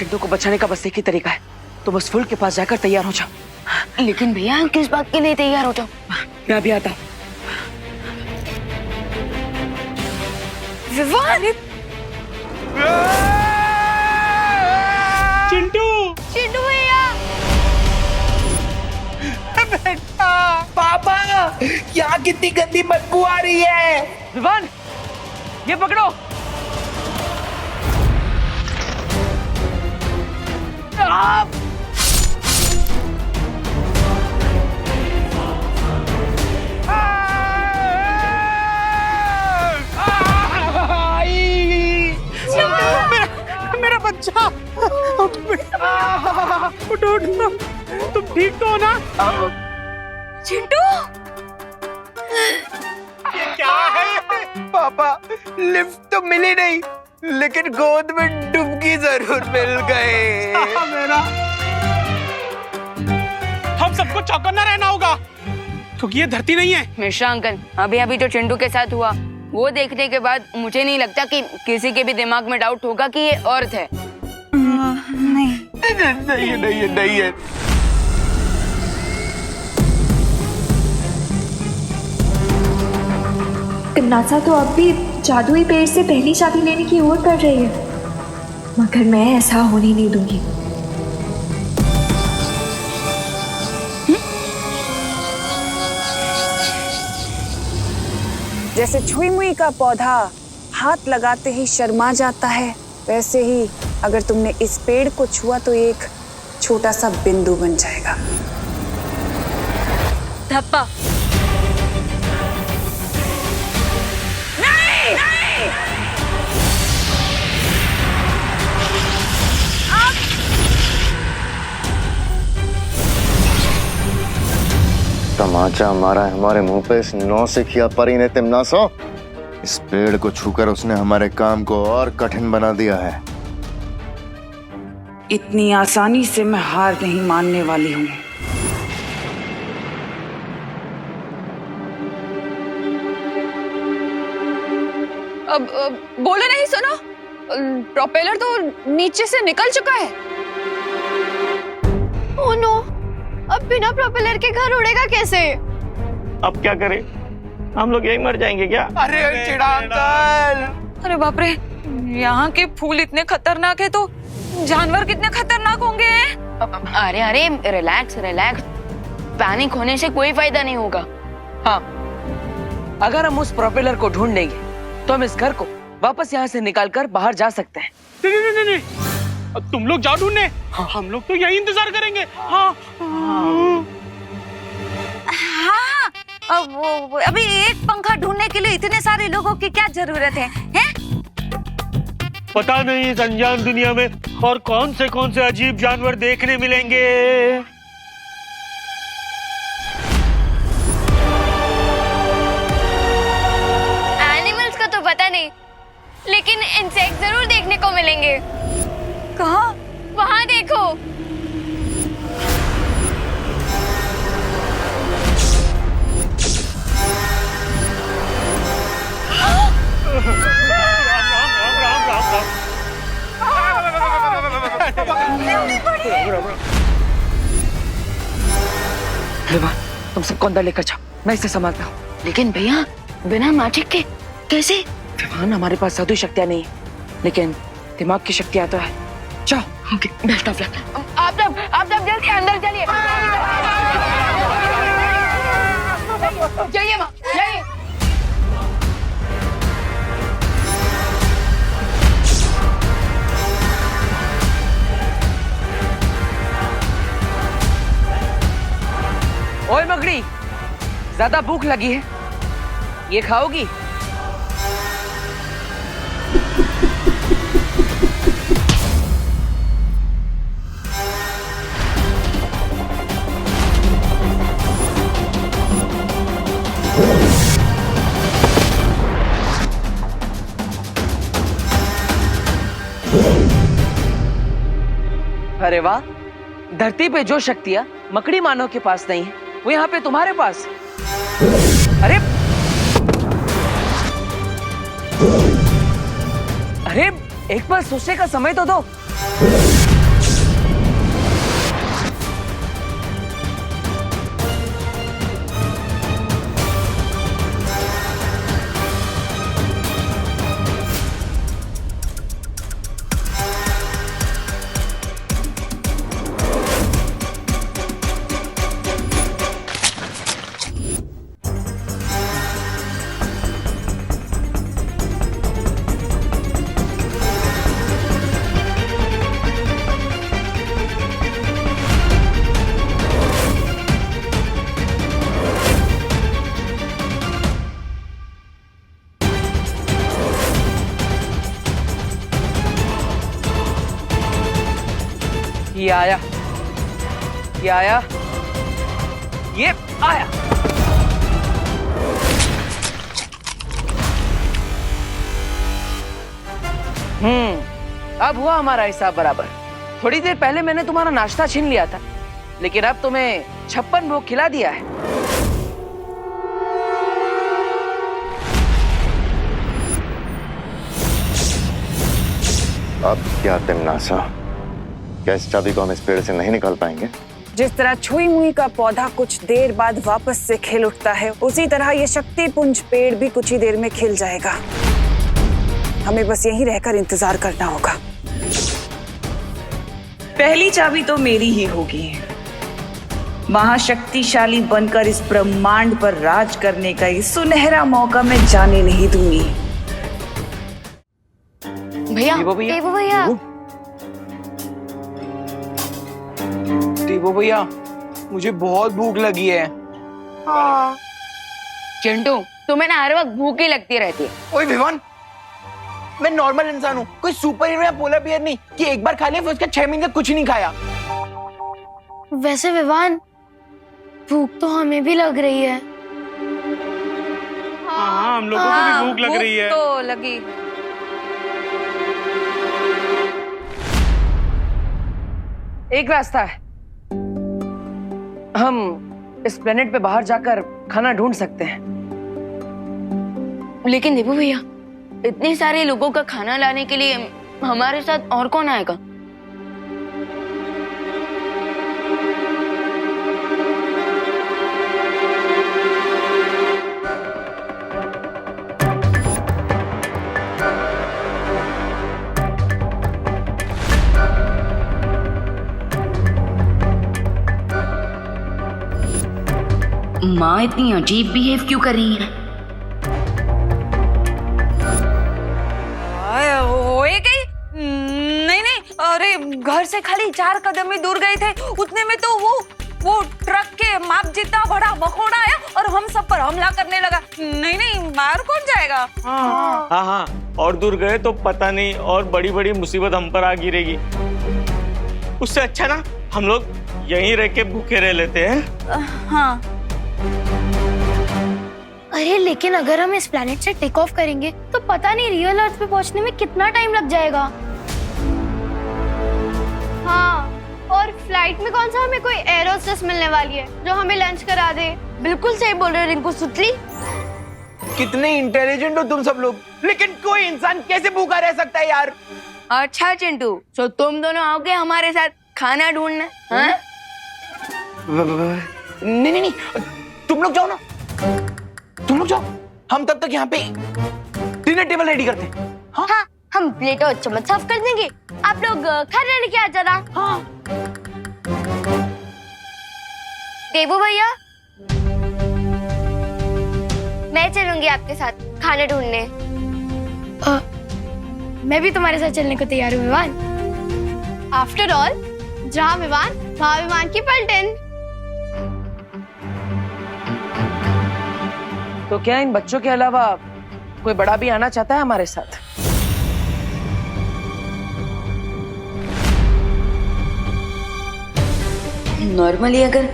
चिंटू को बचाने का बस एक ही तरीका है, तो बस फुल के पास जाकर तैयार हो जाओ। लेकिन भैया किस बात के लिए तैयार हो जाओ? मैं अभी आता हूँ। विवान! चिंटू! चिंटू भैया! बेटा! पापा, यहाँ कितनी गंदी बदबू आ रही है। विवान, ये पकड़ो। मेरा बच्चा! उठो उठो, तुम ठीक तो हो ना? चिंटू! ये क्या है? पापा, लिफ्ट तो मिली नहीं, लेकिन गोद में डुबकी जरूर मिल गए। मेरा हम सबको चौकन्ना रहना होगा, क्योंकि ये धरती नहीं है। मिश्रा अंकल, अभी अभी जो चिंटू के साथ हुआ वो देखने के बाद मुझे नहीं लगता कि किसी के भी दिमाग में डाउट होगा कि ये अर्थ है। नहीं है। नासा तो अब भी जादुई पेड़ से पहली चाबी लेने की ओर कर रही है, मगर मैं ऐसा होने नहीं दूंगी। जैसे छुई मुई का पौधा हाथ लगाते ही शर्मा जाता है, वैसे ही अगर तुमने इस पेड़ को छुआ तो एक छोटा सा बिंदु बन जाएगा। धप्पा! तमाचा मारा है हमारे मुंह पे इस नौसिखिया परी ने। तुम ना सो, इस पेड़ को छूकर उसने हमारे काम को और कठिन बना दिया है। इतनी आसानी से मैं हार नहीं मानने वाली हूँ। अब बोलो नहीं, सुनो, प्रोपेलर तो नीचे से निकल चुका है। ओह नो, अब बिना प्रोपेलर के घर उड़ेगा कैसे? अब क्या करें? हम लोग यही मर जाएंगे क्या? अरे चिड़ा अंकल! अरे बाप रे, यहाँ के फूल इतने खतरनाक है तो जानवर कितने खतरनाक होंगे? अरे अरे, रिलैक्स रिलैक्स, पैनिक होने से कोई फायदा नहीं होगा। हाँ, अगर हम उस प्रोपेलर को ढूंढ लेंगे तो हम इस घर को वापस यहाँ से निकालकर बाहर जा सकते हैं। नहीं, अब तुम लोग जाओ ढूंढने, हम लोग तो यही इंतजार करेंगे। हाँ। अब अभी एक पंखा ढूंढने के लिए इतने सारे लोगों की क्या जरूरत है? हैं? पता नहीं इस अनजान दुनिया में और कौन से अजीब जानवर देखने मिलेंगे। एनिमल्स का तो पता नहीं, लेकिन इंसेक्ट जरूर देखने को मिलेंगे। कहाँ? वहाँ देखो। विवान, तुम सबको अंदर लेकर जाओ, मैं इसे संभालता हूँ। लेकिन भैया, बिना मैजिक के कैसे? विवान, हमारे पास जादुई शक्तियाँ नहीं है, लेकिन दिमाग की शक्तियाँ तो है। जाओ। Okay, best of luck. आप सब जल्दी अंदर चलिए। जाइए माँ, जाइए। ओए मकड़ी, ज्यादा भूख लगी है, ये खाओगी? अरे वाह, धरती पे जो शक्तियां मकड़ी मानव के पास नहीं है वो यहाँ पे तुम्हारे पास। अरे अरे, एक बार सोचने का समय तो दो। ये आया, ये आया, ये आया। अब हुआ हमारा हिसाब बराबर। थोड़ी देर पहले मैंने तुम्हारा नाश्ता छीन लिया था, लेकिन अब तुम्हें 56 भोग खिला दिया है। अब क्या तिमनासा, क्या इस चाबी को हम इस पेड़ से नहीं निकाल पाएंगे? जिस तरह छुई मुई का पौधा कुछ देर बाद वापस से खिल उठता है, उसी तरह ये शक्ति पुंज पेड़ भी कुछ ही देर में खिल जाएगा। हमें बस यहीं रहकर इंतजार करना होगा। पहली चाबी तो मेरी ही होगी। महाशक्तिशाली बनकर इस ब्रह्मांड पर राज करने का ये सुनहरा मौका मैं जाने नहीं दूंगी। भैया, देवो भैया, देवो भैया, देवो भैया, मुझे बहुत भूख लगी है। चिंटू, तुम्हें ना हर वक्त भूख ही लगती रहती है। ओए विवान, मैं नॉर्मल इंसान हूँ, कोई सुपर हीरो या पोलर बियर नहीं कि एक बार खा लिया फिर उसका 6 महीने तक कुछ नहीं खाया। वैसे विवान, भूख तो हमें भी लग रही है। हाँ, हम लोगों को भी भूख लग रही है। तो लगी। एक रास्ता है, हम इस प्लेनेट पे बाहर जाकर खाना ढूंढ सकते हैं। लेकिन देवो भैया, इतने सारे लोगों का खाना लाने के लिए हमारे साथ और कौन आएगा? माँ इतनी अजीब बिहेव क्यों कर रही है? होए गई? नहीं नहीं, अरे घर से खाली 4 कदम ही दूर गए थे, उतने में तो वो ट्रक के माप जितना बड़ा मकोड़ा आया और हम सब पर हमला करने लगा। नहीं नहीं, बाहर कौन जाएगा? हाँ, और दूर गए तो पता नहीं और बड़ी बड़ी मुसीबत हम पर आ गिरेगी। उससे अच्छा ना हम लोग यहीं रह के भूखे रह लेते हैं। हाँ। अरे लेकिन अगर हम इस प्लेनेट से टेक ऑफ करेंगे तो पता नहीं रियल अर्थ पे पहुंचने में कितना टाइम लग जाएगा। हाँ, और फ्लाइट में कौन सा हमें कोई एयर होस्टेस मिलने वाली है जो हमें लंच करा दे। बिल्कुल सही बोल रहे रिंकू सुतली। कितने इंटेलिजेंट हो तुम सब लोग, लेकिन कोई इंसान कैसे भूखा रह सकता है यार? अच्छा चिंटू, तो तुम दोनों आओगे हमारे साथ खाना ढूंढने? हाँ? नहीं नहीं नहीं, तुम लोग जाओ ना, तुम लोग जाओ, हम तब तक यहाँ पे डिनर टेबल रेडी करते हैं। हाँ? हाँ, हम प्लेट और चम्मच साफ कर देंगे, आप लोग खाना लेके आ जाना। हाँ। देवो भैया, मैं चलूंगी आपके साथ खाना ढूंढने। मैं भी तुम्हारे साथ चलने को तैयार हूँ विवान। आफ्टर ऑल, जहाँ विवान वहाँ विमान की पलटन। तो क्या इन बच्चों के अलावा कोई बड़ा भी आना चाहता है हमारे साथ? नॉर्मली अगर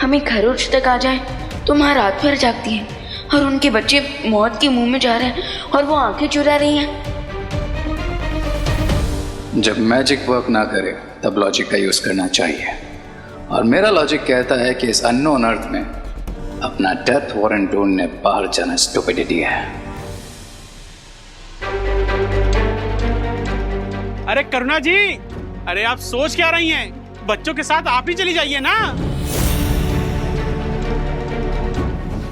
हमें खरोच तक आ जाए तो माँ रात भर जागती है और उनके बच्चे मौत के मुंह में जा रहे हैं और वो आंखें चुरा रही हैं। जब मैजिक वर्क ना करे तब लॉजिक का यूज करना चाहिए, और मेरा लॉजिक कहता है कि इस अननोन अर्थ में अपना डेथ वारंट ढूंढने बाहर जाना स्टुपिडिटी है। अरे करुणा जी, अरे आप सोच क्या रही हैं? बच्चों के साथ आप ही चली जाइए ना।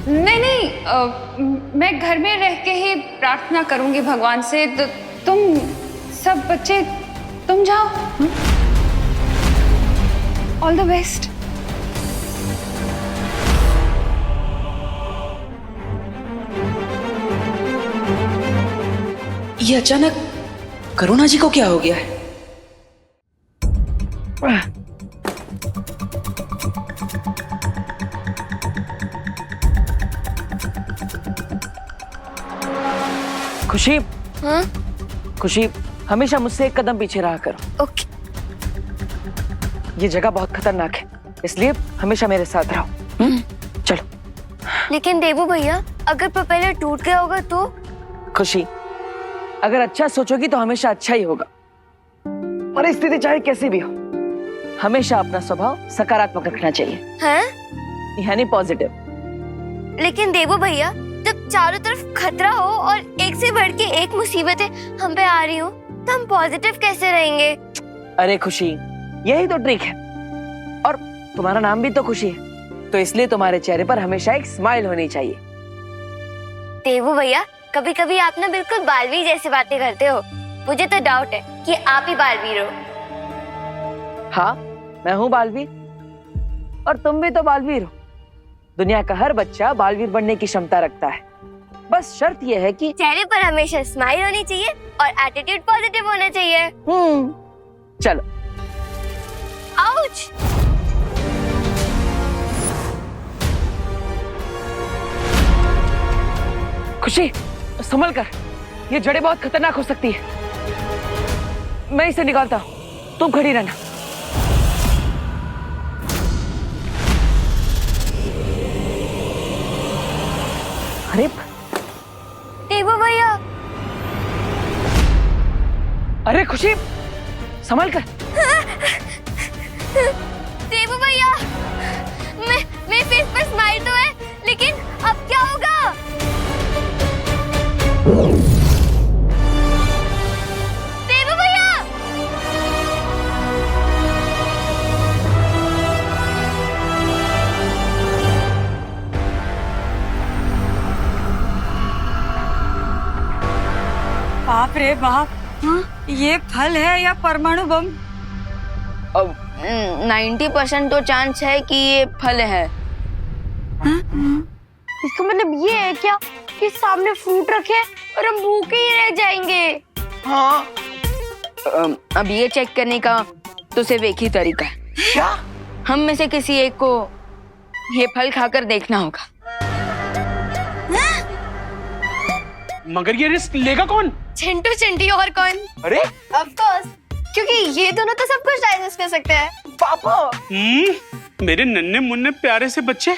नहीं नहीं, मैं घर में रह के ही प्रार्थना करूंगी भगवान से। तो तुम सब बच्चे तुम जाओ। All the best. ये अचानक करुणा जी को क्या हो गया है? खुशी, हाँ? खुशी, हमेशा मुझसे एक कदम पीछे रहा करो। ओके। ये जगह बहुत खतरनाक है, इसलिए हमेशा मेरे साथ रहो। चलो। लेकिन देवू भैया, अगर प्रोपेलर टूट गया होगा तो? खुशी, अगर अच्छा सोचोगी तो हमेशा अच्छा ही होगा। परिस्थिति चाहे कैसी भी हो, हमेशा अपना स्वभाव सकारात्मक रखना चाहिए, हैं? यानी पॉजिटिव। लेकिन देवू भैया, जब चारों तरफ खतरा हो और एक से बढ़ के एक मुसीबतें हम पे आ रही हो, तो हम पॉजिटिव कैसे रहेंगे? अरे खुशी, यही तो ट्रिक है। और तुम्हारा नाम भी तो खुशी है, तो इसलिए तुम्हारे चेहरे पर हमेशा एक स्माइल होनी चाहिए। देवू भैया, कभी कभी आप ना बिल्कुल बालवीर जैसी बातें करते हो। मुझे तो डाउट है कि आप ही बालवीर हो। हाँ, मैं हूँ बालवीर, और तुम भी तो बालवीर हो। दुनिया का हर बच्चा बालवीर बनने की क्षमता रखता है, बस शर्त यह है कि चेहरे पर हमेशा स्माइल होनी चाहिए और एटीट्यूड पॉजिटिव होना चाहिए। चलो। आउच! खुशी, संभल कर, ये जड़ें बहुत खतरनाक हो सकती है। मैं इसे निकालता हूँ, तुम खड़ी रहना। अरे देवू भैया! अरे खुशी, संभल कर। देवू भैया, मेरे फेस पर स्माइल तो है, लेकिन अब क्या होगा? देवू भैया! बाप रे बाप, ये फल है या परमाणु बम? 90% तो चांस है कि ये फल है। इसका मतलब ये है क्या कि सामने फ्रूट रखे और हम भूखे ही रह जाएंगे? हाँ। अब ये चेक करने का तो सिर्फ एक ही तरीका है। क्या? हम में से किसी एक को ये फल खाकर देखना होगा। मगर ये रिस्क लेगा कौन? चिंटू चिंटी और कौन? अरे ऑफ कोर्स, क्योंकि ये दोनों तो सब कुछ डाइजेस्ट कर सकते हैं। पापा, मेरे नन्हे मुन्ने प्यारे से बच्चे,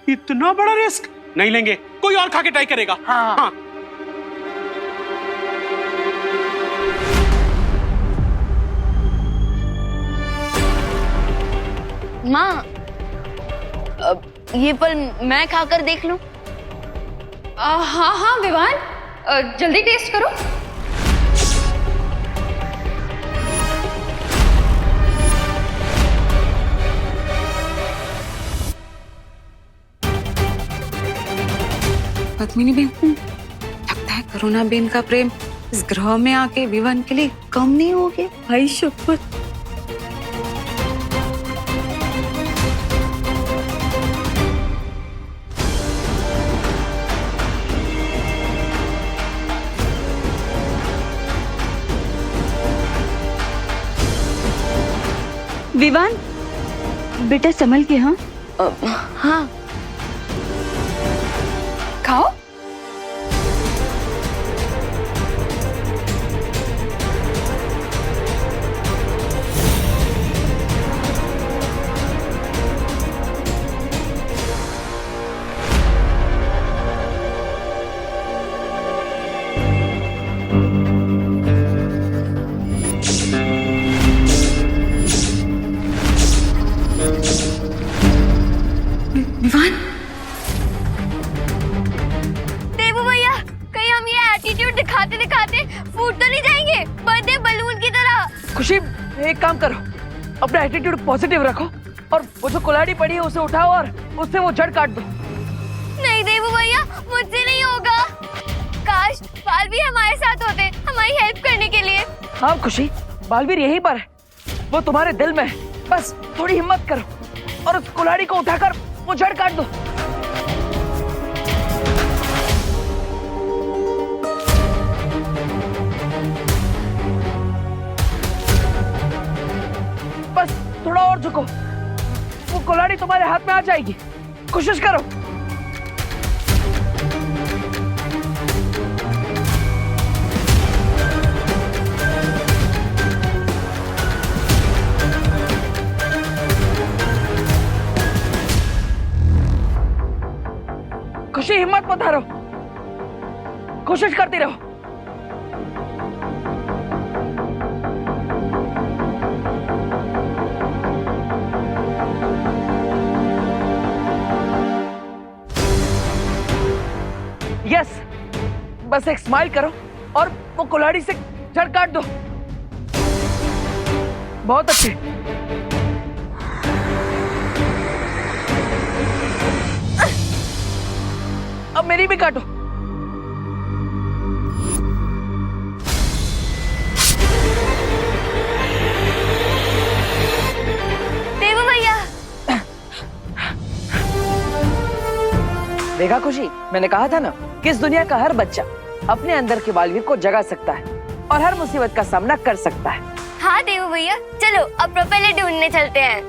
इतना बड़ा रिस्क नहीं लेंगे। कोई और खा के ट्राई करेगा। हाँ। माँ, अब ये फल मैं खाकर देख लूं? हाँ हाँ विवान, जल्दी टेस्ट करो। पद्मिनी बेन, लगता है करुणा बेन का प्रेम इस ग्रह में आके विवान के लिए कम नहीं हो गया। भाई शपथ। विवान, बेटा संभल के। हाँ हाँ, खाओ। विवान, देवू भैया, कहीं हम ये एटीट्यूड दिखाते दिखाते फूट तो नहीं जाएंगे बर्थडे बलून की तरह? खुशी, एक काम करो, अपना एटीट्यूड पॉजिटिव रखो और वो जो कुल्हाड़ी पड़ी है उसे उठाओ और उससे वो जड़ काट दो। नहीं देवू भैया, मुझसे नहीं होगा। काश बालवीर हमारे साथ होते, हमारी हेल्प करने के लिए। हाँ खुशी, बालवीर यहीं पर है, वो तुम्हारे दिल में है। बस थोड़ी हिम्मत करो और उस कुल्हाड़ी को उठाकर वो जड़ काट दो। बस थोड़ा और झुको, वो कुल्हाड़ी तुम्हारे हाथ में आ जाएगी। कोशिश करो। खुशी हिम्मत मत हारो, कोशिश करती रहो। यस, बस एक स्माइल करो और वो कुल्हाड़ी से जड़ काट दो। बहुत अच्छे। अब मेरी भी काटो। देवू भैया, देखा खुशी, मैंने कहा था ना कि इस दुनिया का हर बच्चा अपने अंदर के बालवीर को जगा सकता है और हर मुसीबत का सामना कर सकता है। हाँ देवू भैया, चलो अब प्रोपेलर ढूंढने चलते हैं।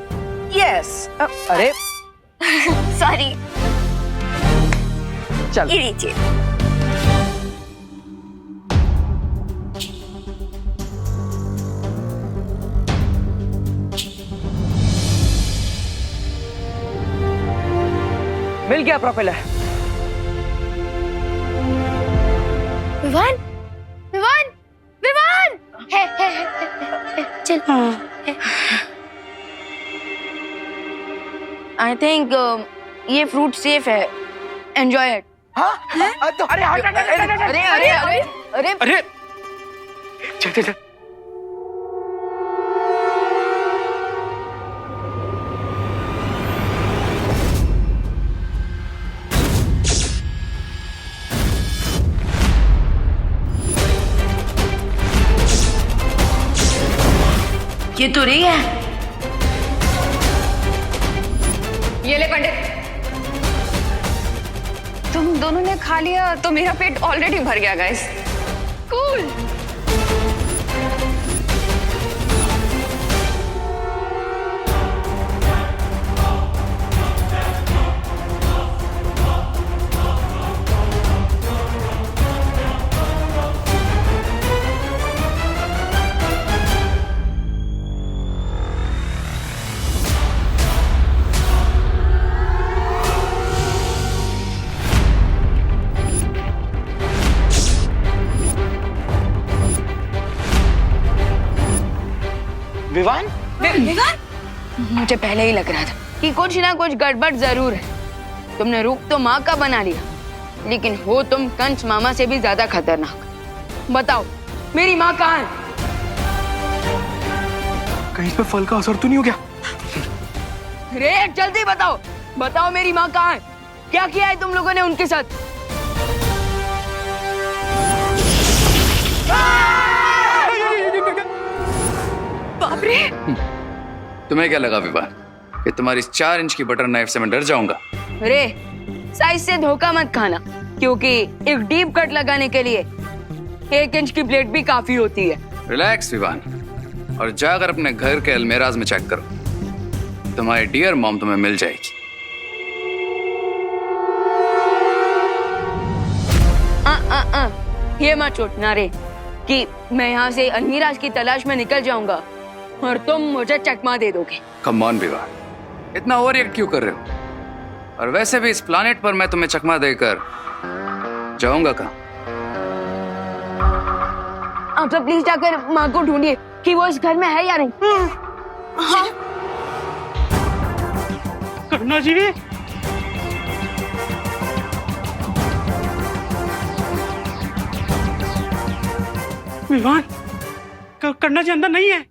यस। अरे सॉरी, चल। ये लीजिए। मिल गया प्रोपेलर। विवान, विवान, विवान, है, चल। आई थिंक ये फ्रूट सेफ है, एंजॉय इट। हाँ? तो अरे हट हट हट हट, अरे अरे अरे अरे अरे चल चल चल। ये तो रही है। ये ले पंडित, तुम दोनों ने खा लिया तो मेरा पेट ऑलरेडी भर गया गाइस। कूल। विवान, मुझे पहले ही लग रहा था कि कुछ ना कुछ गड़बड़ जरूर है। तुमने रूप तो माँ का बना लिया, लेकिन हो तुम कंच मामा से भी ज्यादा खतरनाक। बताओ मेरी माँ कहाँ है? कहीं इस पे फल का असर तो नहीं हो गया? रे जल्दी बताओ, बताओ मेरी माँ कहाँ है? क्या किया है तुम लोगों ने उनके साथ? बाप रे। तुम्हें क्या लगा विवान कि तुम्हारी 4 इंच की बटर नाइफ से मैं डर जाऊंगा? रे साइज से धोखा मत खाना, क्योंकि एक डीप कट लगाने के लिए 1 इंच की प्लेट भी काफी होती है। रिलैक्स विवान, और जाकर अपने घर के अलमेराज में चेक करो, तुम्हारी डियर मॉम तुम्हें मिल जाएगी। ये मत सोचना रे कि मैं यहाँ से अलमीराज की तलाश में निकल जाऊंगा और तुम मुझे चकमा दे दोगे। कम ऑन विवान, इतना ओवर रिएक्ट क्यों कर रहे हो? और वैसे भी इस प्लानेट पर मैं तुम्हें चकमा देकर जाऊंगा कहाँ? आप सब प्लीज जाकर माँ को ढूंढिए कि वो इस घर में है या नहीं। हाँ। करना जी, विवान, करना जी अंदर नहीं है।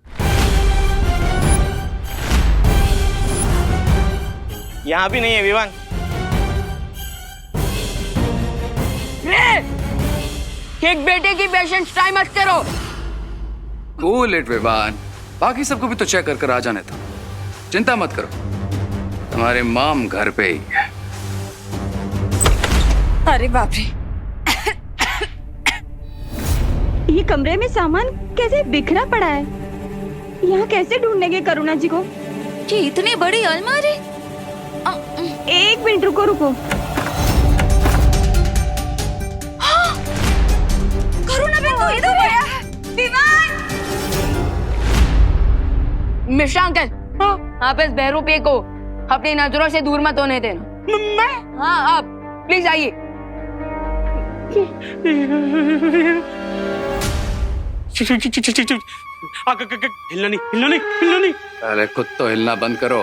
यहाँ भी नहीं है विवान। एक बेटे की पेशेंस टाइम मत करो। कूल इट विवान, बाकी सबको भी तो चेक कर आ जाने दो। चिंता मत करो, तुम्हारे मॉम घर पे ही है। अरे बाप रे, ये कमरे में सामान कैसे बिखरा पड़ा है? यहाँ कैसे ढूंढेंगे करुणा जी को? ये इतनी बड़ी अलमारी। एक मिनट रुको। हाँ, करुणा भी तो इधर है। विवान, मिश्रा अंकल, आप इस बहरूपे को अपनी नजरों से दूर मत होने देना। मैं? हाँ, आप प्लीज आइए। हिलना नहीं, हिलना नहीं, हिलना नहीं। अरे खुद तो हिलना बंद करो।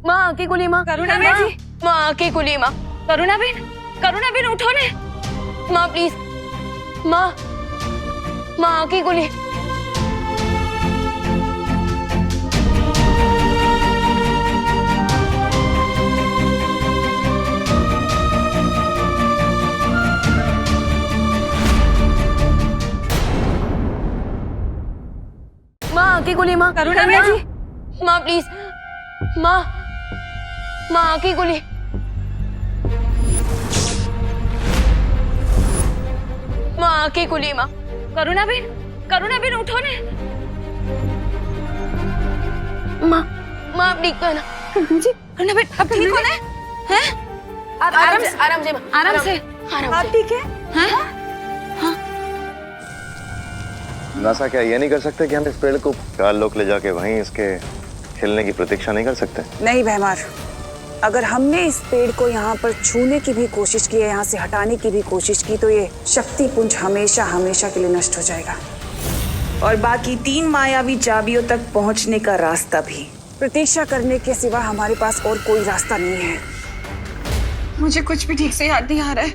माँ आंखें खुली माँ। करुणा बेन जी। माँ आंखें खुली माँ। करुणा बेन उठो ने। माँ प्लीज, माँ माँ आंखें खुली। माँ आंखें खुली माँ। करुणा बेन जी। माँ प्लीज, माँ माँ आंखें खुली। माँ आंखें खुली माँ। करुणा बेन उठो ने। माँ माँ आप ठीक तो है ना? करुणा बेन अब ठीक हो ना? हैं? आराम से आराम से माँ, आराम से। आराम आप से। ठीक है? नासा क्या ये नहीं कर सकते कि हम इस पेड़ को 4 लोग ले जाके वहीं इसके खिलने की प्रतीक्षा नहीं कर सकते? नहीं भैमार, अगर हमने इस पेड़ को यहाँ पर छूने की भी कोशिश की है, यहाँ से हटाने की भी कोशिश की, तो ये शक्ति पुंज हमेशा हमेशा के लिए नष्ट हो जाएगा। और बाकी 3 मायावी चाबियों तक पहुंचने का रास्ता भी। प्रतीक्षा करने के सिवा हमारे पास और कोई रास्ता नहीं है। मुझे कुछ भी ठीक से याद नहीं आ रहा है,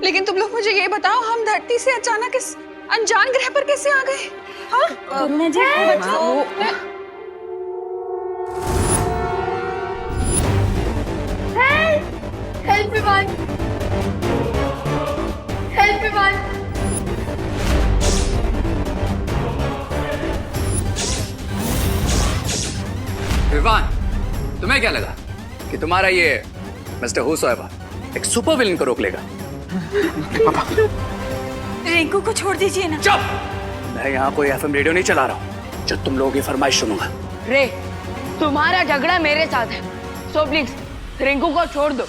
लेकिन तुम लोग मुझे ये बताओ, हम धरती से अचानक इस अनजान ग्रह पर कैसे आ गए? हाँ? करुणा जी हेल्प विवान, हेल्प विवान। विवान, तुम्हें क्या लगा कि तुम्हारा ये मिस्टर हुसोएवर एक सुपर विलन को रोक लेगा? रिंकू को छोड़ दीजिए ना। चुप! मैं यहाँ कोई एफएम रेडियो नहीं चला रहा हूँ जो तुम लोगों की फरमाइश सुनूंगा। रे, तुम्हारा झगड़ा मेरे साथ है, सो प्लीज रिंकू को छोड़ दो।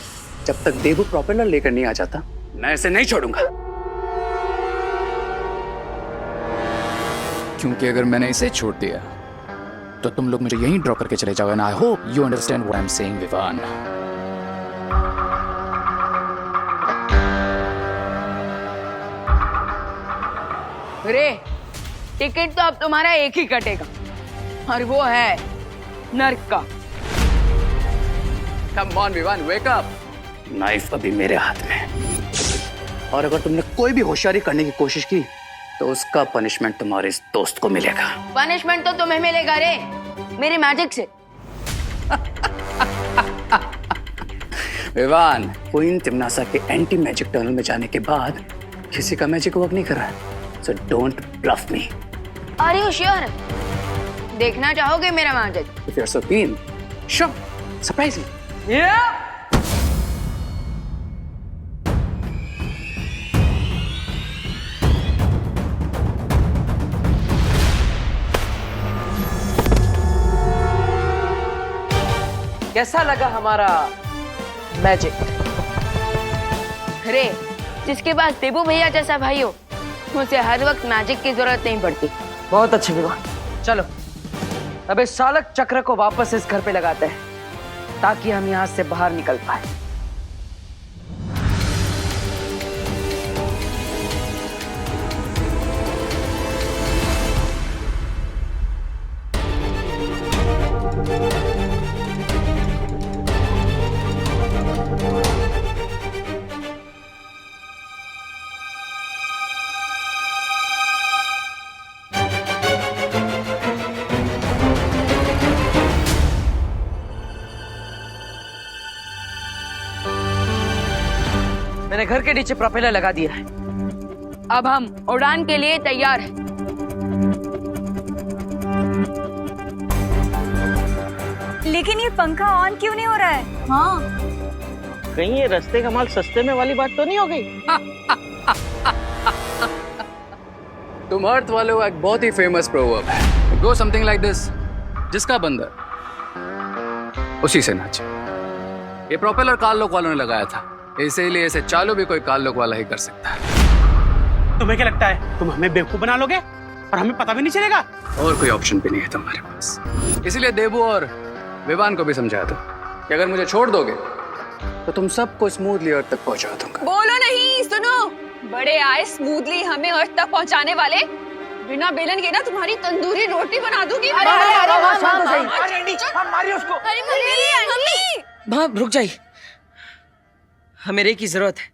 जब तक देवू प्रोपेलर लेकर नहीं आ जाता, मैं इसे नहीं छोड़ूंगा। क्योंकि अगर मैंने इसे छोड़ दिया तो तुम लोग मुझे यहीं ड्रॉप करके चले जाओगे। I hope you understand what I am saying Vivaan. रे, टिकट तो अब तुम्हारा एक ही कटेगा, और वो है नर्क का। Come on Vivaan, wake up. Knife अभी मेरे हाथ में, और अगर तुमने कोई भी होशियारी करने की कोशिश की तो उसका पनिशमेंट तुम्हारे इस दोस्त को मिलेगा। पनिशमेंट तो तुम्हें मिलेगा रे, मेरे मैजिक से। विवान, क्वीन तिमनासा के एंटी मैजिक टनल में जाने के बाद किसी का मैजिक वर्क नहीं कर रहा है। So don't bluff me. Are you sure? देखना चाहोगे मेरा magic? If you're so keen, sure. Surprise me. Yeah! कैसा लगा हमारा मैजिक? अरे, जिसके पास देबू भैया जैसा भाई हो, मुझे हर वक्त मैजिक की जरूरत नहीं पड़ती। बहुत अच्छे विवान, चलो अब इस चालक चक्र को वापस इस घर पे लगाते हैं ताकि हम यहाँ से बाहर निकल पाए। मैंने घर के नीचे प्रोपेलर लगा दिया है। अब हम उड़ान के लिए तैयार हैं। लेकिन ये पंखा ऑन क्यों नहीं हो रहा है? हाँ, कहीं ये रास्ते का माल सस्ते में वाली बात तो नहीं हो गई? तुम अर्थ वालों का एक बहुत ही फेमस प्रोवर्ब है, गो समथिंग लाइक दिस, जिसका बंदर उसी से नाचे। ये प्रोपेलर काल वालों ने लगाया था, इसीलिए इसे चालू भी कोई काल वाला ही कर सकता है। तुम्हें क्या लगता है तुम हमें बेवकूफ बना लोगे और हमें पता भी नहीं चलेगा? और कोई ऑप्शन भी नहीं है तुम्हारे पास। इसीलिए देबू और विवान को भी समझाया था कि अगर मुझे छोड़ दोगे तो तुम सबको स्मूथली अर्थ तक पहुंचा दूंगा। बोलो नहीं, सुनो। बड़े आए स्मूथली हमें अर्थ तक पहुंचाने वाले, बिना बेलन के ना तुम्हारी तंदूरी रोटी बना दूंगी। हम मारिए उसको। माँ रुक जाइए, हमें रे की जरूरत है।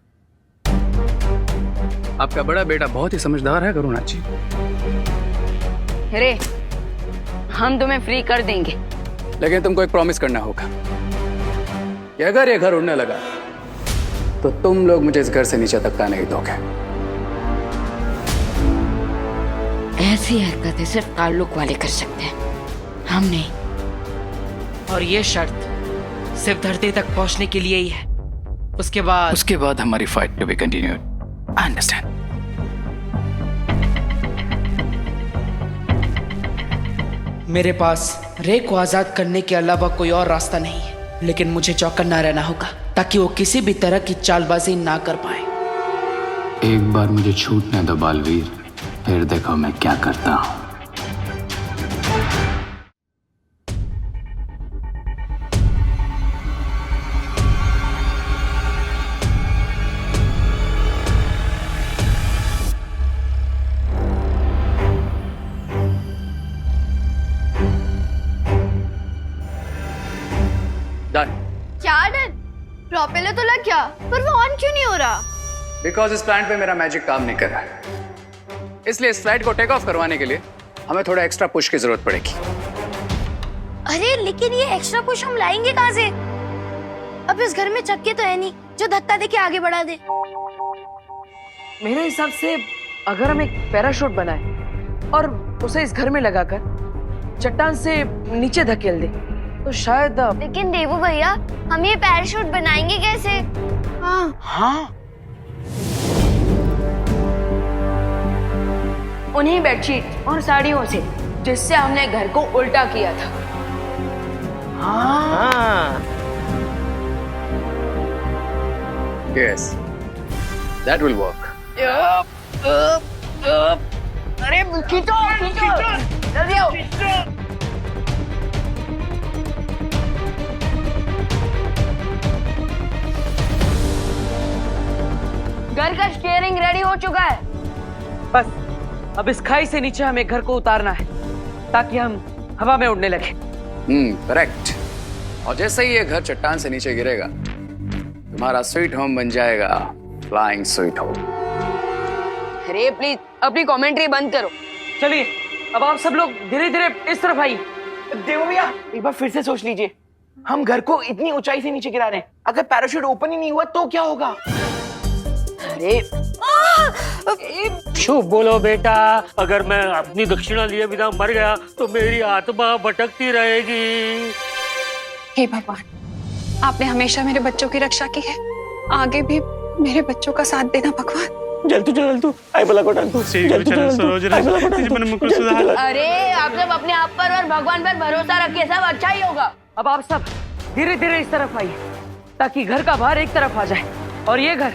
आपका बड़ा बेटा बहुत ही समझदार है करुणा जी। रे, हम तुम्हें फ्री कर देंगे, लेकिन तुमको एक प्रॉमिस करना होगा कि अगर ये घर उड़ने लगा तो तुम लोग मुझे इस घर से नीचे तक का नहीं दोगे। ऐसी हरकतें सिर्फ ताल्लुक वाले कर सकते हैं, हम नहीं। और ये शर्त सिर्फ धरती तक पहुंचने के लिए ही है। उसके बाद हमारी fight to be continued. I understand. मेरे पास रे को आजाद करने के अलावा कोई और रास्ता नहीं है, लेकिन मुझे चौकन्ना रहना होगा ताकि वो किसी भी तरह की चालबाजी ना कर पाए। एक बार मुझे छूटने दो बालवीर, फिर देखो मैं क्या करता हूँ। क्या डन? प्रोपेलर तो लग गया, पर वो ऑन क्यों नहीं हो रहा? बिकॉज इस प्लांट पे मेरा मैजिक काम नहीं कर रहा है, इसलिए इस फ्लाइट को टेक ऑफ करवाने के लिए हमें थोड़ा एक्स्ट्रा पुश की जरूरत पड़ेगी। अरे लेकिन ये एक्स्ट्रा पुश हम लाएंगे कहाँ से? अब इस घर में चक्के तो है नहीं जो धक्का देके आगे बढ़ा दे। मेरे हिसाब से अगर हम एक पैराशूट बनाए और उसे इस घर में लगाकर चट्टान से नीचे धकेल दे तो शायद। लेकिन देवू भैया, हम ये पैराशूट बनाएंगे कैसे? हाँ, उन्हीं बेडशीट और साड़ियों से जिससे हमने घर को उल्टा किया था। हाँ। Yes, that will work. अरे खींचो, जल्दी आओ। घर का स्टीयरिंग रेडी हो चुका है। बस अब इस खाई से नीचे हमें घर को उतारना है ताकि हम हवा में उड़ने लगे। करेक्ट। और जैसे ही ये घर चट्टान से नीचे गिरेगा, तुम्हारा स्वीट होम बन जाएगा फ्लाइंग स्वीट होम। अरे प्लीज अपनी कमेंट्री बंद करो। चलिए अब आप सब लोग धीरे धीरे इस तरफ आइए। देवो भैया, एक बार फिर से सोच लीजिए, हम घर को इतनी ऊंचाई से नीचे गिरा रहे हैं, अगर पैराशूट ओपन ही नहीं हुआ तो क्या होगा? अरे शुभ बोलो बेटा, अगर मैं अपनी दक्षिणा लिए बिना मर गया तो मेरी आत्मा भटकती रहेगी। हे भगवान, आपने हमेशा मेरे बच्चों की रक्षा की है, आगे भी मेरे बच्चों का साथ देना भगवान। जल तू आई बला को डाल तू। अरे आप सब अपने आप पर और भगवान पर भरोसा रखिए, सब अच्छा ही होगा। अब आप सब धीरे धीरे इस तरफ आइए ताकि घर का भार एक तरफ आ जाए और ये घर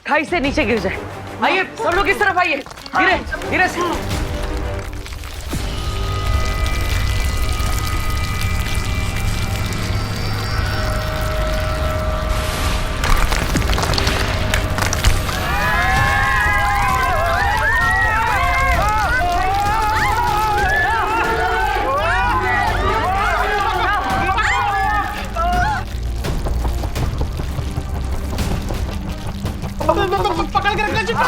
खाई से नीचे गिर जाए। आइए सब लोग इस तरफ आइए, धीरे धीरे से। पकड़ के रखना चाहिए।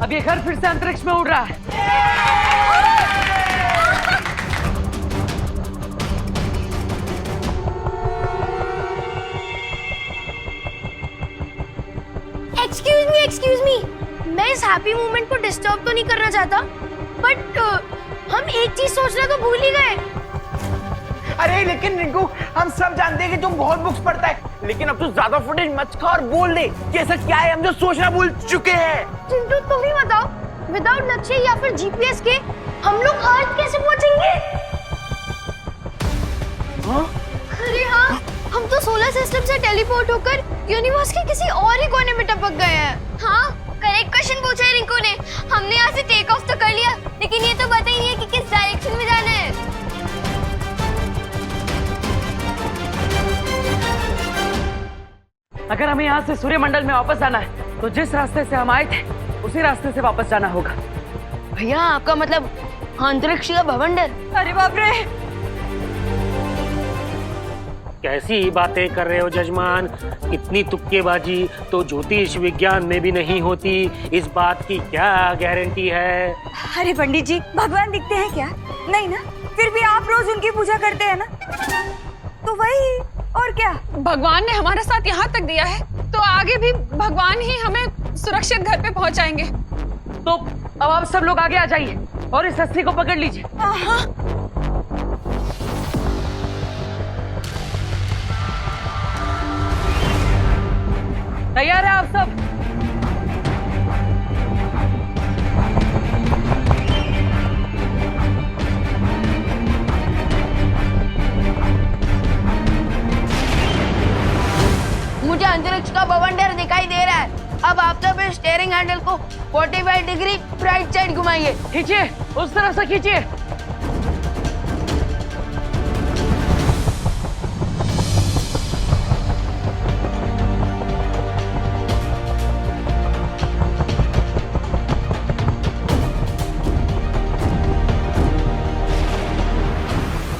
अब ये घर फिर से अंतरिक्ष में उड़ रहा है। एक्सक्यूज मी, मैं इस हैप्पी मोमेंट को डिस्टर्ब तो नहीं करना चाहता, बट हम एक चीज सोचना तो भूल ही गए। अरे लेकिन रिंकू, हम सब जानते हैं कि तुम बहुत बुक्स पढ़ता है, लेकिन अब तू ज्यादा फुटेज मत खा और बोल दे कि ऐसा क्या है हम जो सोचना भूल चुके हैं। चिंटू तुम ही बताओ, विदाउट लक्ष्य या फिर जीपीएस के हम लोग अर्थ कैसे पहुंचेंगे? अरे हाँ, हम तो सोलर सिस्टम से टेलीपोर्ट होकर यूनिवर्स के किसी और ही कोने में टपक गए हैं। हाँ, करेक्ट क्वेश्चन पूछा है रिंकू ने। हमने यहाँ से टेक ऑफ तो कर लिया, लेकिन ये तो पता ही नहीं है कि किस अगर हमें यहाँ से सूर्यमंडल में वापस जाना है तो जिस रास्ते से हम आए थे उसी रास्ते से वापस जाना होगा। भैया आपका मतलब अंतरिक्ष का भवंडर? अरे बाप रे, कैसी बातें कर रहे हो जजमान? इतनी तुक्केबाजी तो ज्योतिष विज्ञान में भी नहीं होती। इस बात की क्या गारंटी है? अरे पंडित जी, भगवान दिखते हैं क्या? नहीं ना, फिर भी आप रोज उनकी पूजा करते हैं ना, तो वही और क्या। भगवान ने हमारा साथ यहाँ तक दिया है तो आगे भी भगवान ही हमें सुरक्षित घर पे पहुँचाएंगे। तो अब आप सब लोग आगे आ जाइए और इस रस्सी को पकड़ लीजिए। तैयार है आप सब? मुझे अंतरिक्ष का भवंडर दिखाई दे रहा है। अब आप सब इस स्टीयरिंग हैंडल को 45 डिग्री राइट साइड घुमाइए। खींचिए, उस तरफ से खींचिए।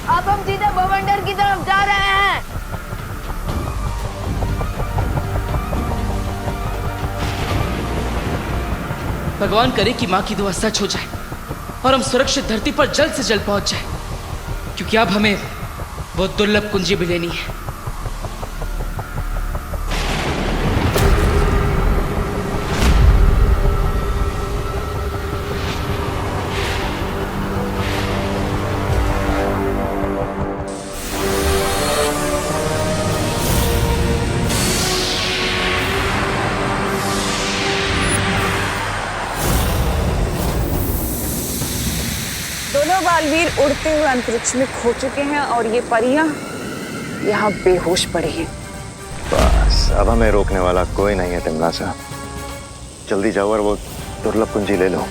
अब हम सीधे भवंडर की तरफ जा रहे हैं। भगवान करे कि माँ की दुआ सच हो जाए और हम सुरक्षित धरती पर जल्द से जल्द पहुंच जाए, क्योंकि अब हमें वो दुर्लभ कुंजी भी लेनी है। दोनों बालवीर उड़ते हुए अंतरिक्ष में खो चुके हैं और ये परियां यहाँ बेहोश पड़ी हैं। बस अब हमें रोकने वाला कोई नहीं है तिमनासा। जल्दी जाओ और वो दुर्लभ कुंजी ले लो।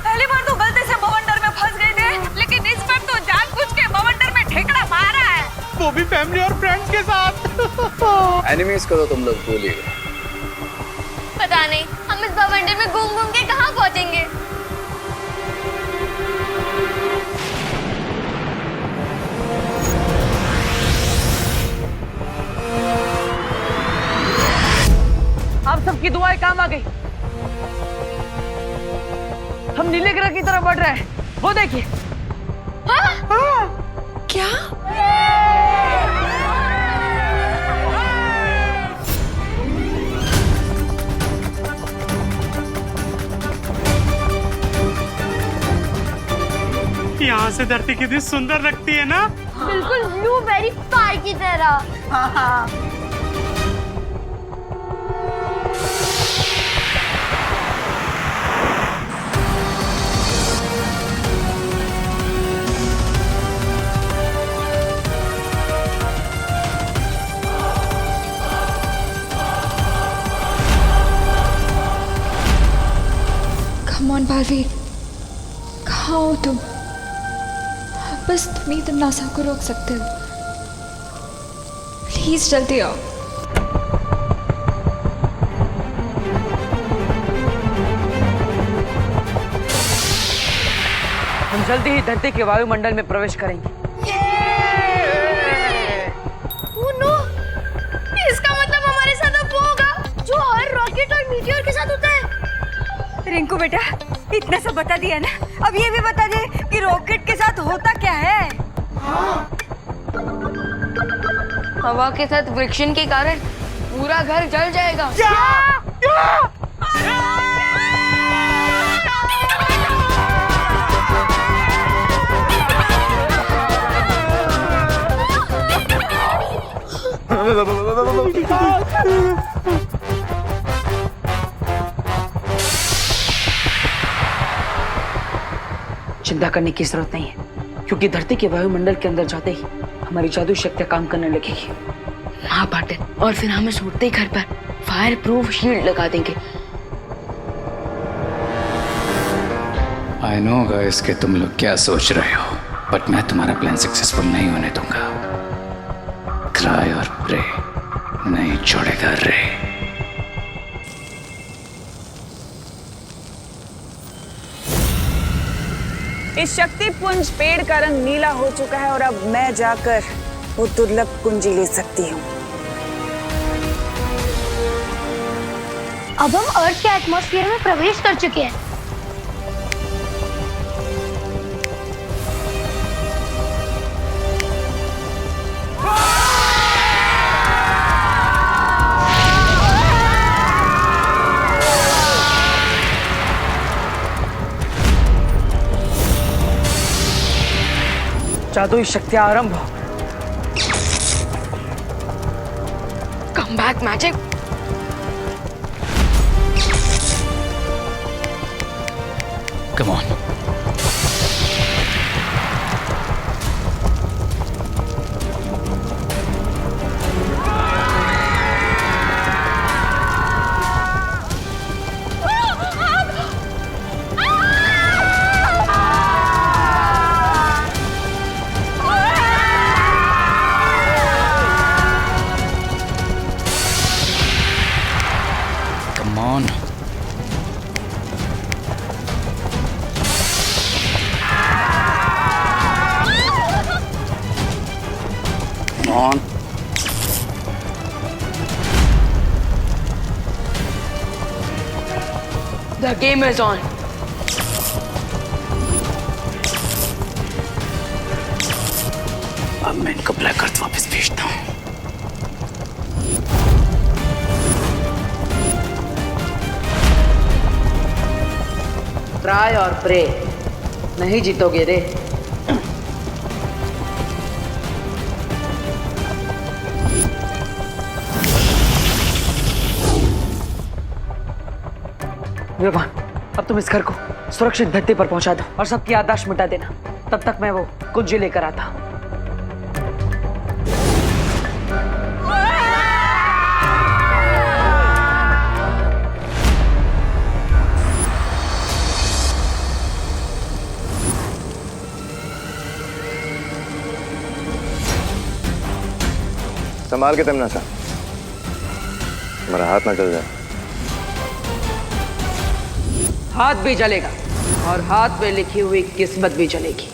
पहली बार तो गलती से भवंडर में फंस गए थे, लेकिन इस बार तो जानबूझ के भवंडर में ठेकड़ा मारा है, वो भी फैमिली और फ्रेंड्स के साथ। एनिमीज को तो तुम लोग भूल ही गए। पता नहीं हम इस भवंडर में घूम घूम के कहाँ पहुँचेंगे। आप सबकी दुआएं काम आ गई। हम नीले ग्रह की तरफ बढ़ रहे हैं, वो देखिए। क्या? यहाँ से धरती कितनी सुंदर लगती है ना? बिल्कुल ब्लूबेरी पाई की तरह। कम ऑन बालवीर, कहाँ हो तुम? बस तुम ही तिमनासा को रोक सकते हो। प्लीज जल्दी आओ। हम जल्दी ही धरती के वायुमंडल में प्रवेश करेंगे। Oh no! इसका मतलब हमारे साथ अब वो होगा जो हर रॉकेट और मीटियोर के साथ होता है। रिंकू बेटा, इतना सब बता दिया ना, अब ये भी बता दे कि रॉकेट के साथ होता क्या है। हवा के साथ फ्रिक्शन के कारण पूरा घर जल जाएगा। चिंता करने की जरूरत नहीं है, क्योंकि धरती के वायुमंडल के अंदर जाते ही हमारी जादू शक्तियां काम करने लगेगी हाँ पाटिल, और फिर हम इस उड़ते घर पर फायर प्रूफ शील्ड लगा देंगे। आई नो गाइस कि तुम लोग क्या सोच रहे हो, बट मैं तुम्हारा प्लान सक्सेसफुल नहीं होने दूंगा। क्राई और प्रे नहीं छोड़ेगा रे। इस शक्ति पुंज पेड़ का रंग नीला हो चुका है और अब मैं जाकर वो दुर्लभ कुंजी ले सकती हूँ। अब हम अर्थ के एटमॉस्फेयर में प्रवेश कर चुके हैं। जादुई शक्तियां आरंभ हो। Come back magic. Come on. Come on. Come on. The game is on. अब मैं इनको ब्लैक अर्थ वापस भेजता हूँ। ट्राई और प्रे नहीं जीतोगे रे। भगवान, अब तुम इस घर को सुरक्षित धरती पर पहुंचा दो और सबकी याददाश्त मिटा देना। तब तक मैं वो कुंजी लेकर आता हूं। संभाल के तमन्ना सा, मेरा हाथ ना चल जाए। हाथ भी जलेगा और हाथ में लिखी हुई किस्मत भी जलेगी।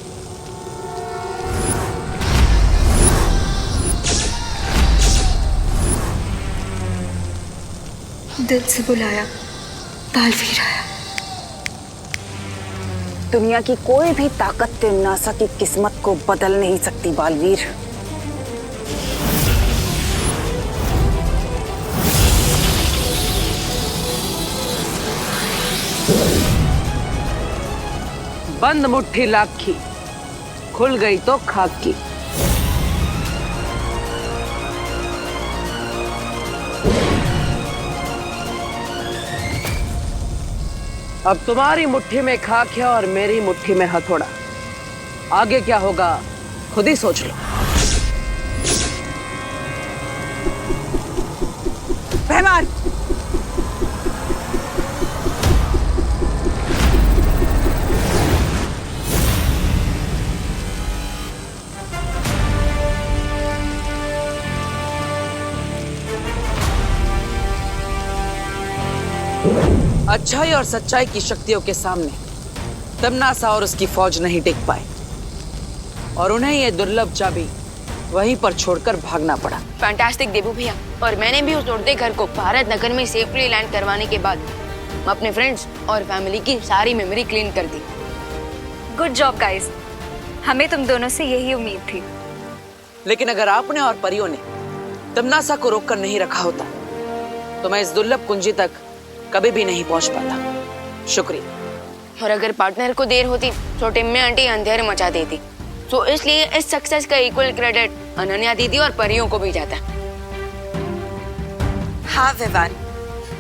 दिल से बुलाया, बालवीर आया। दुनिया की कोई भी ताकत तिमनासा की किस्मत को बदल नहीं सकती बालवीर। बंद मुट्ठी लाख की, खुल गई तो खाक की। अब तुम्हारी मुट्ठी में खाक है और मेरी मुट्ठी में हथौड़ा। आगे क्या होगा खुद ही सोच लो। रहमान, अच्छाई और सच्चाई की शक्तियों के सामने तमन्ना और उसकी फौज नहीं टिक पाए और उन्हें ये दुर्लभ चाबी वहीं पर छोड़कर भागना पड़ा। फैंटास्टिक देबू भैया, और मैंने भी उस उड़ते घर को भारत नगर में सेफली लैंड करवाने के बाद अपने फ्रेंड्स और फैमिली की सारी मेमोरी क्लीन कर दी। गुड जॉब गाइस, हमें तुम दोनों से यही उम्मीद थी। लेकिन अगर आपने और परियों ने तमन्ना को रोककर नहीं रखा होता तो मैं इस दुर्लभ कुंजी तक कभी भी नहीं पहुंच पाता। शुक्रिया। और अगर पार्टनर को देर होती तो टिम्मी आंटी अंधेरे मचा देती। तो इसलिए इस सक्सेस का इक्वल क्रेडिट अनन्या दीदी और परियों को भी जाता। हाँ विवान,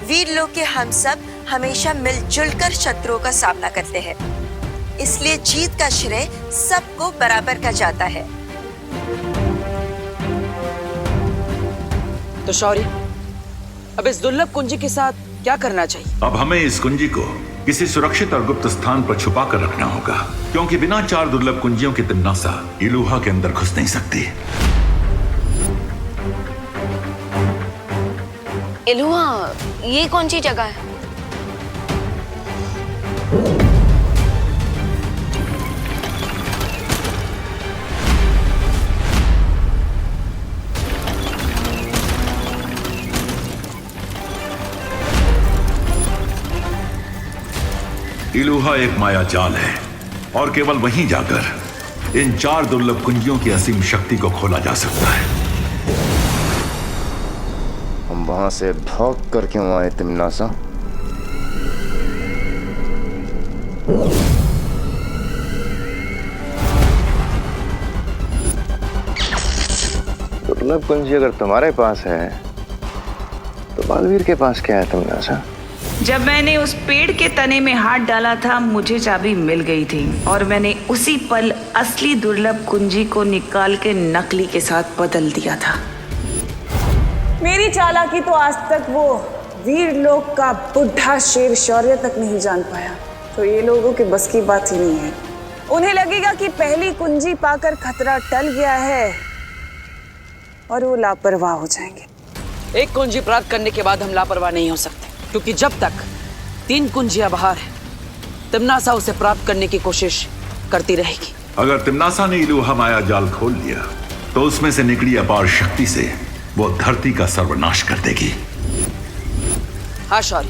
वीर लोग के हम सब हमेशा मिलजुल कर शत्रुओं का सामना करते हैं, इसलिए जीत का श्रेय सबको बराबर का जाता है। तो शौर्य, अब इस दुर्लभ कुंजी के साथ क्या करना चाहिए? अब हमें इस कुंजी को किसी सुरक्षित और गुप्त स्थान पर छुपा कर रखना होगा, क्योंकि बिना 4 दुर्लभ कुंजियों की तिम्नासा इलुहा के अंदर घुस नहीं सकती। इलुहा, ये कौन सी जगह है? इलुहा एक माया जाल है और केवल वहीं जाकर इन 4 दुर्लभ कुंजियों की असीम शक्ति को खोला जा सकता है। हम वहां से भाग कर क्यों आए तिम्नासा? दुर्लभ कुंजी अगर तुम्हारे पास है तो बालवीर के पास क्या है तिम्नासा? जब मैंने उस पेड़ के तने में हाथ डाला था मुझे चाबी मिल गई थी और मैंने उसी पल असली दुर्लभ कुंजी को निकाल के नकली के साथ बदल दिया था। मेरी चालाकी तो आज तक वो वीर लोक का बुढ़ा शेर शौर्य तक नहीं जान पाया, तो ये लोगों के बस की बात ही नहीं है। उन्हें लगेगा कि पहली कुंजी पाकर खतरा टल गया है और वो लापरवाह हो जाएंगे। एक कुंजी प्राप्त करने के बाद हम लापरवाह नहीं हो सकते, क्योंकि जब तक 3 कुंजियां बाहर है तिम्नासा उसे प्राप्त करने की कोशिश करती रहेगी। अगर तिम्नासा ने इलुहा माया जाल खोल लिया तो उसमें से निकली अपार शक्ति से वो धरती का सर्वनाश कर देगी। हाँ शौर्य,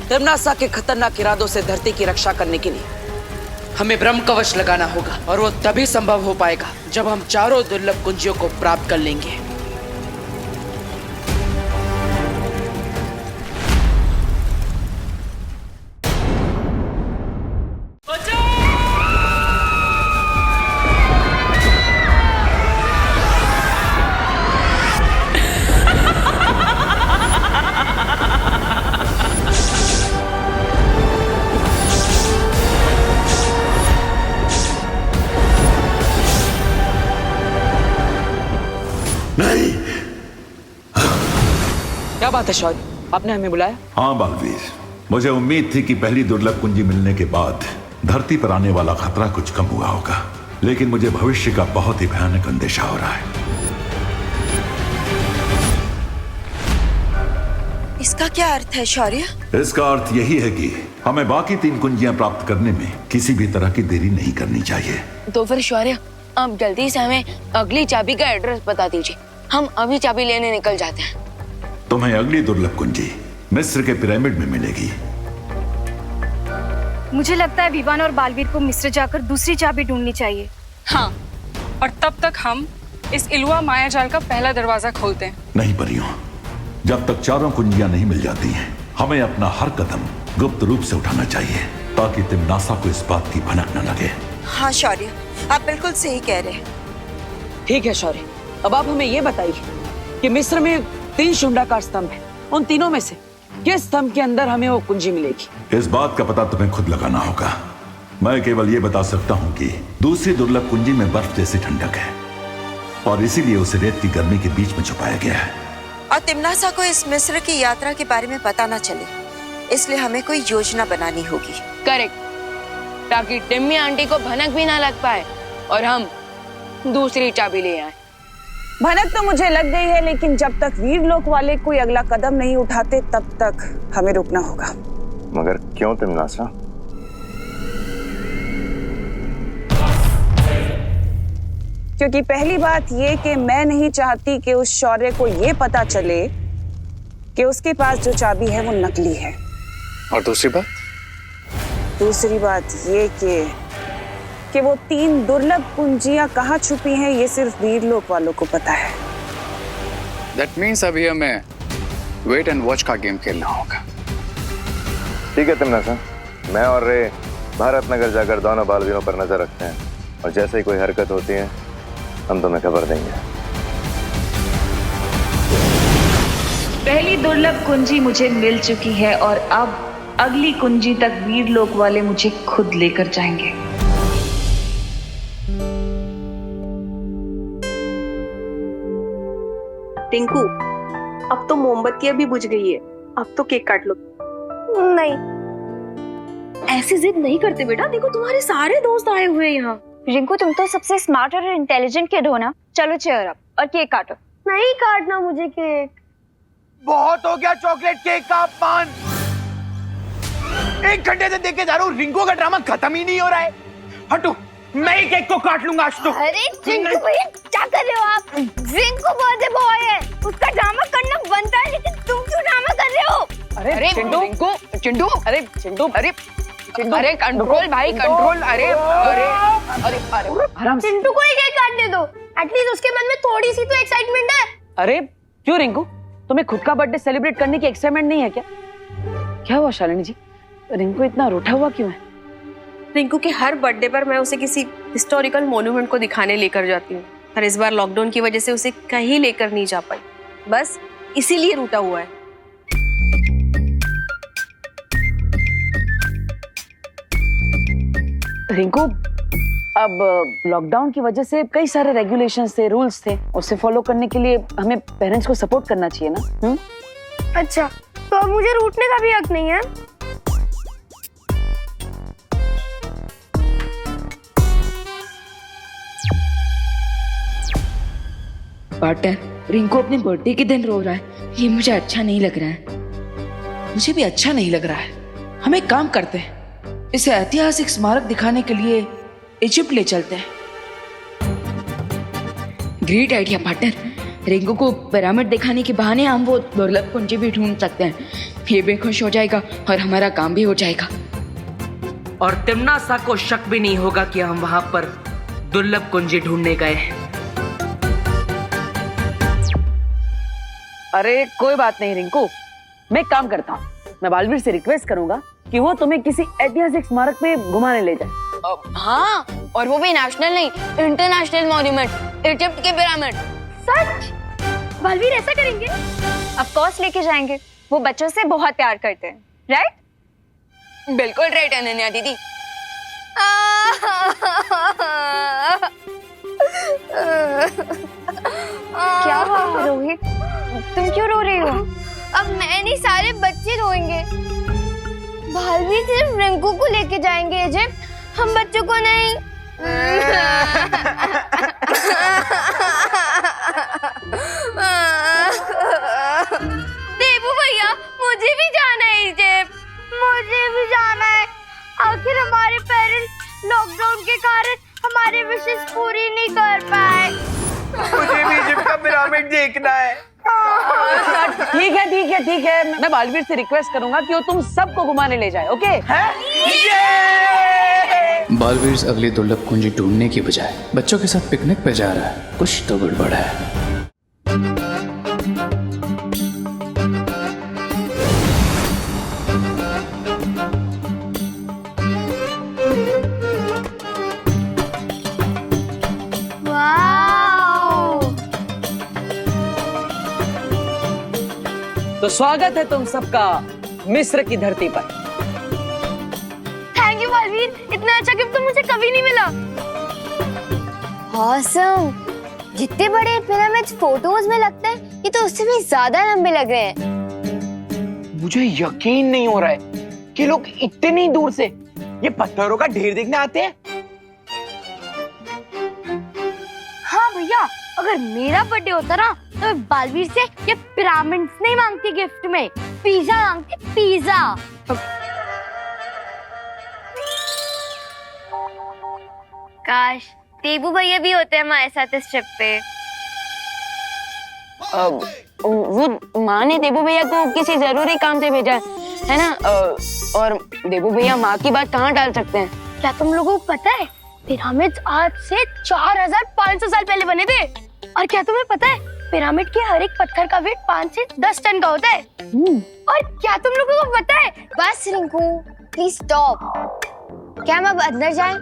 तिम्नासा के खतरनाक इरादों से धरती की रक्षा करने के लिए हमें ब्रह्म कवच लगाना होगा, और वो तभी संभव हो पाएगा जब हम 4 दुर्लभ कुंजियों को प्राप्त कर लेंगे। क्या बात है शौर्य, आपने हमें बुलाया? हाँ बालवीर, मुझे उम्मीद थी कि पहली दुर्लभ कुंजी मिलने के बाद धरती पर आने वाला खतरा कुछ कम हुआ होगा, लेकिन मुझे भविष्य का बहुत ही भयानक अंदेशा हो रहा है। इसका क्या अर्थ है शौर्य? इसका अर्थ यही है कि हमें बाकी 3 कुंजियां प्राप्त करने में किसी भी तरह की देरी नहीं करनी चाहिए। तो फिर शौर्य, आप जल्दी से हमें अगली चाबी का एड्रेस बता दीजिए, हम अभी चाबी लेने निकल जाते हैं। तुम्हें अगली दुर्लभ कुंजी मिस्र के पिरामिड में मिलेगी। मुझे लगता है विवान और बालवीर को मिस्र जाकर दूसरी चाबी ढूंढनी चाहिए। हाँ, और तब तक हम इस इलुहा माया जाल का पहला दरवाजा खोलते हैं। नहीं परियों, जब तक 4 कुंजियां नहीं मिल जाती हैं, हमें अपना हर कदम गुप्त रूप से उठाना चाहिए, ताकि तिम्नासा को इस बात की भनक न लगे। हाँ शौर्य, आप बिल्कुल सही कह रहे हैं। ठीक है शौर्य, अब आप हमें ये बताइए कि मिस्र में 3 शुंडाकार स्तंभ है, उन तीनों में से किस स्तंभ के अंदर हमें वो कुंजी मिलेगी? इस बात का पता तुम्हें खुद लगाना होगा। मैं केवल ये बता सकता हूँ कि दूसरी दुर्लभ कुंजी में बर्फ जैसी ठंडक है और इसीलिए उसे रेत की गर्मी के बीच में छुपाया गया है। और तिम्नासा को इस मिस्र की यात्रा के बारे में पता न चले, इसलिए हमें कोई योजना बनानी होगी। करेक्ट, ताकि टिम्मी आंटी को भनक भी ना लग पाए और हम दूसरी चाबी ले आए। भनक तो मुझे लग गई है, लेकिन जब तक वीर लोक वाले कोई अगला कदम नहीं उठाते तब तक हमें रुकना होगा। मगर क्यों तिम्नासा? क्योंकि पहली बात ये कि मैं नहीं चाहती कि उस शौर्य को ये पता चले कि उसके पास जो चाबी है वो नकली है। और दूसरी बात? दूसरी बात ये कि वो 3 दुर्लभ कुंजियां कहाँ छुपी हैं ये सिर्फ वीर लोक वालों को पता है। That means अभी हमें वेट एंड वॉच का गेम खेलना होगा। ठीक है तिम्नासा, मैं और रे भारत नगर जाकर दोनों बालवीरों पर नजर रखते हैं, और जैसे ही कोई हरकत होती है हम तुम्हें खबर देंगे। पहली दुर्लभ कुंजी मुझे मिल चुकी है और अब अगली कुंजी तक वीर लोक वाले मुझे खुद लेकर जाएंगे। टिंकू, अब तो मोमबत्तियां भी बुझ गई है, अब तो केक काट लो। नहीं, ऐसी जिद नहीं करते बेटा, देखो तुम्हारे सारे दोस्त आए हुए हैं यहाँ। रिंकू तुम तो सबसे स्मार्ट और इंटेलिजेंट किड हो ना। चलो चेयर अप और केक काटो। नहीं काटना मुझे केक। बहुत हो गया चॉकलेट केक का अपमान। 1 घंटे से देखे जा रहा हूँ, रिंकू का ड्रामा खत्म ही नहीं हो रहा है। हटो, मैं ही केक को काट लूंगा आज तो। अरे रिंकू भैया क्या कर रहे हो आप? रिंकू बर्थडे बॉय है, उसका ड्रामा करना बनता है, लेकिन तुम क्यों ड्रामा कर रहे हो? अरे चिंटू, चिंटू, अरे चिंटू, अरे चिंटू, अरे कंट्रोल भाई कंट्रोल। अरे अरे अरे अरे आराम से। चिंटू को ही केक काटने दो, एटलीस्ट उसके मन में थोड़ी सी तो एक्साइटमेंट है। अरे क्यों रिंकू, तुम्हें खुद का बर्थडे सेलिब्रेट करने की एक्साइटमेंट नहीं है क्या? क्या हुआ शालिनी जी, रिंकू इतना रूठा हुआ क्यों है? रिंकू के हर बर्थडे पर मैं उसे किसी हिस्टोरिकल मॉन्यूमेंट को दिखाने लेकर जाती हूँ, पर इस बार लॉकडाउन की वजह से उसे कहीं लेकर नहीं जा पाई, बस इसीलिए रूठा हुआ है। रिंकू, अब लॉकडाउन की वजह से कई सारे रेगुलेशंस थे, रूल्स थे, उसे फॉलो करने के लिए हमें पेरेंट्स को सपोर्ट करना चाहिए ना। अच्छा, तो अब मुझे रूठने का भी हक नहीं है? पार्टनर, रिंकू अपने बर्थडे के दिन रो रहा है, ये मुझे अच्छा नहीं लग रहा है। मुझे भी अच्छा नहीं लग रहा है। हम एक काम करते हैं, इसे ऐतिहासिक स्मारक दिखाने के लिए इजिप्ट ले चलते हैं। Great idea partner. रिंकू को पिरामिड दिखाने के बहाने हम वो दुर्लभ कुंजी भी ढूंढ सकते हैं। ये भी खुश हो जाएगा और हमारा काम भी हो जाएगा। और तिम्नासा को शक भी नहीं होगा कि हम वहां पर दुर्लभ कुंजी ढूंढने गए हैं। अरे कोई बात नहीं रिंकू, मैं एक काम करता हूँ, मैं बालवीर से रिक्वेस्ट करूंगा कि वो तुम्हें किसी ऐतिहासिक स्मारक पे घुमाने ले जाए। हाँ, और वो भी नेशनल नहीं, इंटरनेशनल मॉन्यूमेंट, इजिप्ट के पिरामिड। सच? बालवीर ऐसा करेंगे? ऑफ कोर्स लेके जाएंगे, वो बच्चों से बहुत प्यार करते हैं, राइट? बिल्कुल राइट अनन्या दीदी। क्या हुआ रोहित, तुम क्यों रो रही हो? अब मैं नहीं, सारे बच्चे रोएंगे। बालवीर सिर्फ रिंकू को लेके जाएंगे इजिप्ट, हम बच्चों को नहीं। देबू भैया, मुझे भी जाना है इजिप्ट। मुझे भी जाना है। आखिर हमारे पेरेंट्स लॉकडाउन के कारण हमारे विशेष पूरी नहीं कर पाए। मुझे भी इजिप्ट का पिरामिड देखना है। ठीक है ठीक है ठीक है, मैं बालवीर से रिक्वेस्ट करूंगा कि वो तुम सबको घुमाने ले जाए। ओके? बालवीर अगली दुर्लभ कुंजी ढूंढने की बजाय बच्चों के साथ पिकनिक पे जा रहा है, कुछ तो गड़बड़ है। तो स्वागत है तुम सबका मिस्र की धरती पर। थैंक यू बालवीर, इतना अच्छा गिफ्ट तो मुझे कभी नहीं मिला। ऑसम, जितने बड़े पिरामिड्स फोटोज में लगते हैं, ये तो उससे भी ज्यादा लंबे लग रहे हैं। मुझे यकीन नहीं हो रहा है कि लोग इतनी दूर से ये पत्थरों का ढेर देखने आते हैं। हाँ भैया, अगर मेरा बर्थडे होता ना तो मैं बालवीर से ये पिरामिड्स नहीं मांगती गिफ्ट में, पिज्जा मांगती, पिज्जा। काश देबू भैया भी होते हैं हमारे साथ इस ट्रिप पे। वो माँ ने देबू भैया को किसी जरूरी काम से भेजा है ना, और देबू भैया माँ की बात कहाँ टाल सकते हैं? क्या तुम लोगों को पता है पिरामिड्स आज से 4500 साल पहले बने थे? और क्या तुम्हें पता है पिरामिड के हर एक पत्थर का वेट 5 से 10 टन का होता है? और क्या तुम लोगों को पता है? बस रिंकू, प्लीज स्टॉप। क्या हम अब अंदर जाएं?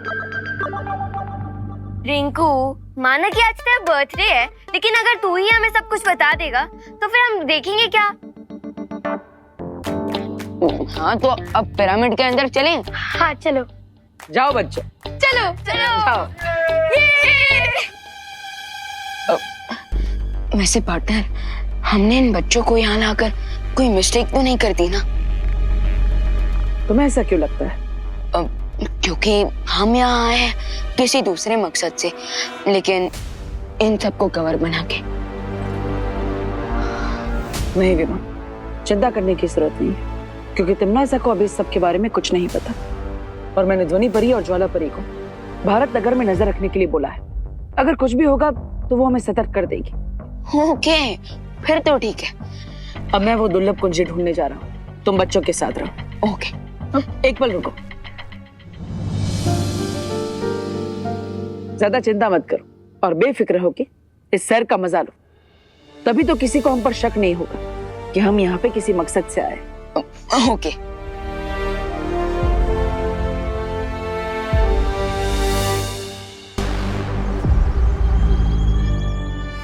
रिंकू, माना कि आज तेरा बर्थडे है, लेकिन अगर तू ही हमें सब कुछ बता देगा तो फिर हम देखेंगे क्या? हाँ, तो अब पिरामिड के अंदर चलें? हाँ चलो। जाओ बच्चों, चलो चलो। जाओ। वैसे पार्टनर, हमने इन बच्चों को यहाँ लाकर कोई मिस्टेक तो नहीं कर दी ना? तुम्हें ऐसा क्यों लगता है? क्योंकि हम यहाँ आए हैं किसी दूसरे मकसद से, लेकिन इन सबको कवर बना के। नहीं विमा, चिंता करने की जरूरत नहीं है, क्योंकि तिमनासा को अभी इस सब के बारे में कुछ नहीं पता। और मैंने ध्वनि परी और ज्वाला परी को भारत नगर में नजर रखने के लिए बोला है। अगर कुछ भी होगा तो वो हमें सतर्क कर देगी। ओके, फिर तो ठीक है। अब मैं वो दुर्लभ कुंजी ढूंढने जा रहा हूँ, तुम बच्चों के साथ रहो। ओके। एक पल रुको, ज्यादा चिंता मत करो और बेफिक्र हो के इस सैर का मजा लो। तभी तो किसी को हम पर शक नहीं होगा कि हम यहाँ पे किसी मकसद से आए। ओके।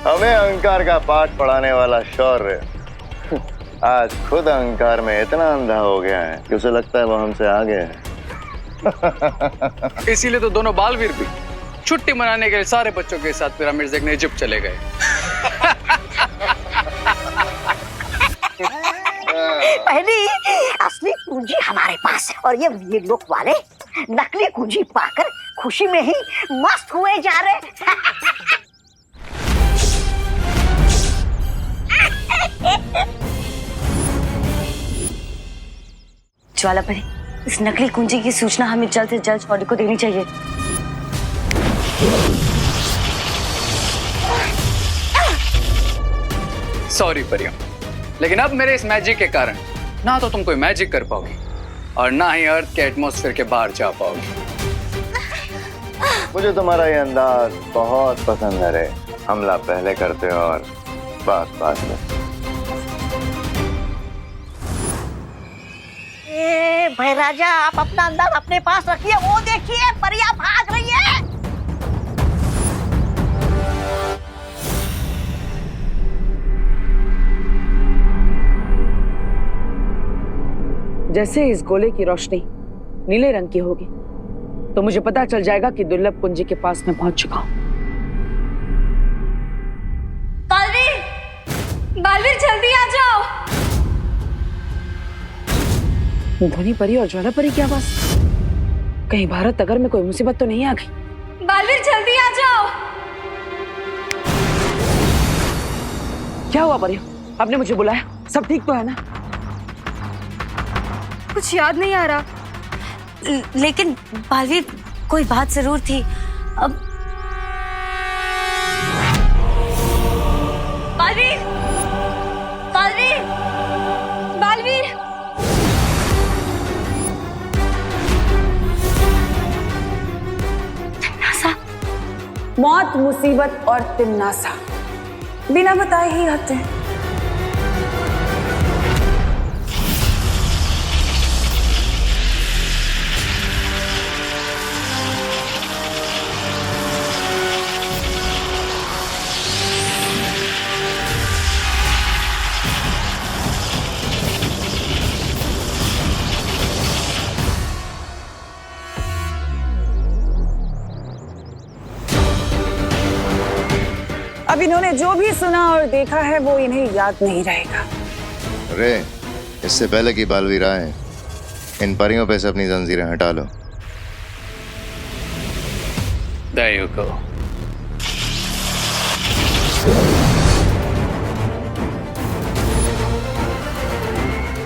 हमें अहंकार का पाठ पढ़ाने वाला शौर्य आज खुद अहंकार में इतना अंधा हो गया है कि उसे लगता है वो हमसे आगे है। इसीलिए तो दोनों बालवीर भी छुट्टी मनाने के लिए सारे बच्चों के साथ पिरामिड देखने इजिप्ट चले गए। पहली असली कुंजी हमारे पास है और ये लोग वाले नकली कुंजी पाकर खुशी में ही मस्त हुए जा रहे। ज्वाला परी, इस नकली कुंजी की सूचना हमें जल्द से जल्द शौर्य को देनी चाहिए। सॉरी परियों, लेकिन अब मेरे इस मैजिक के कारण ना तो तुम कोई मैजिक कर पाओगे और ना ही अर्थ के एटमॉस्फेयर के बाहर जा पाओगे। मुझे तुम्हारा ये अंदाज बहुत पसंद है रे। हमला पहले करते हो और बात बात में। भाई राजा, आप अपना अंदाज अपने पास रखिए। वो देखिए परिया भाग रही है। जैसे इस गोले की रोशनी नीले रंग की होगी तो मुझे पता चल जाएगा कि दुर्लभ कुंजी के पास मैं पहुंच चुका हूं। बालवीर जल्दी आ जाओ। ध्वनि परी और ज्वाला परी की आवाज। कहीं भारत नगर में कोई मुसीबत तो नहीं आ गई? बालवीर जल्दी आ जाओ। क्या हुआ परी? आपने मुझे बुलाया, सब ठीक तो है ना? कुछ याद नहीं आ रहा, लेकिन बालवीर कोई बात जरूर थी। अब बालवीर, बालवीर, बालवीर। मौत, मुसीबत और तिमनासा बिना बताए ही आते हैं। अब इन्होंने जो भी सुना और देखा है वो इन्हें याद नहीं रहेगा। अरे इससे पहले कि बालवीर आए, इन परियों पे से अपनी जंजीरें हटा लो। There you go.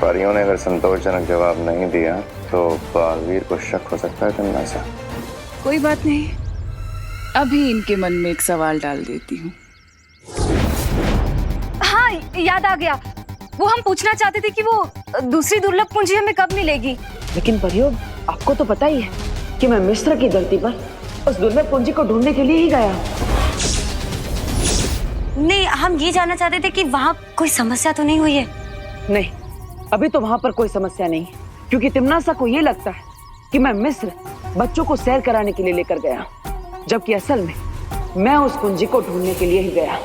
परियों ने अगर संतोषजनक जवाब नहीं दिया तो बालवीर को शक हो सकता है तिमनासा। कोई बात नहीं, अभी इनके मन में एक सवाल डाल देती हूँ। हाँ, याद आ गया। वो हम पूछना चाहते थे कि वो दूसरी दुर्लभ कुंजी हमें कब मिलेगी। लेकिन परियों, आपको तो पता ही है कि मैं मिस्र की धरती पर उस दुर्लभ कुंजी को ढूंढने के लिए ही गया। नहीं, हम ये जानना चाहते थे कि वहाँ कोई समस्या तो नहीं हुई है। नहीं, अभी तो वहां पर कोई समस्या नहीं है, क्योंकि तिमनासा को ये लगता है कि मैं मिस्र बच्चों को सैर कराने के लिए लेकर गया, जबकि असल में मैं उस कुंजी को ढूंढने के लिए ही गया।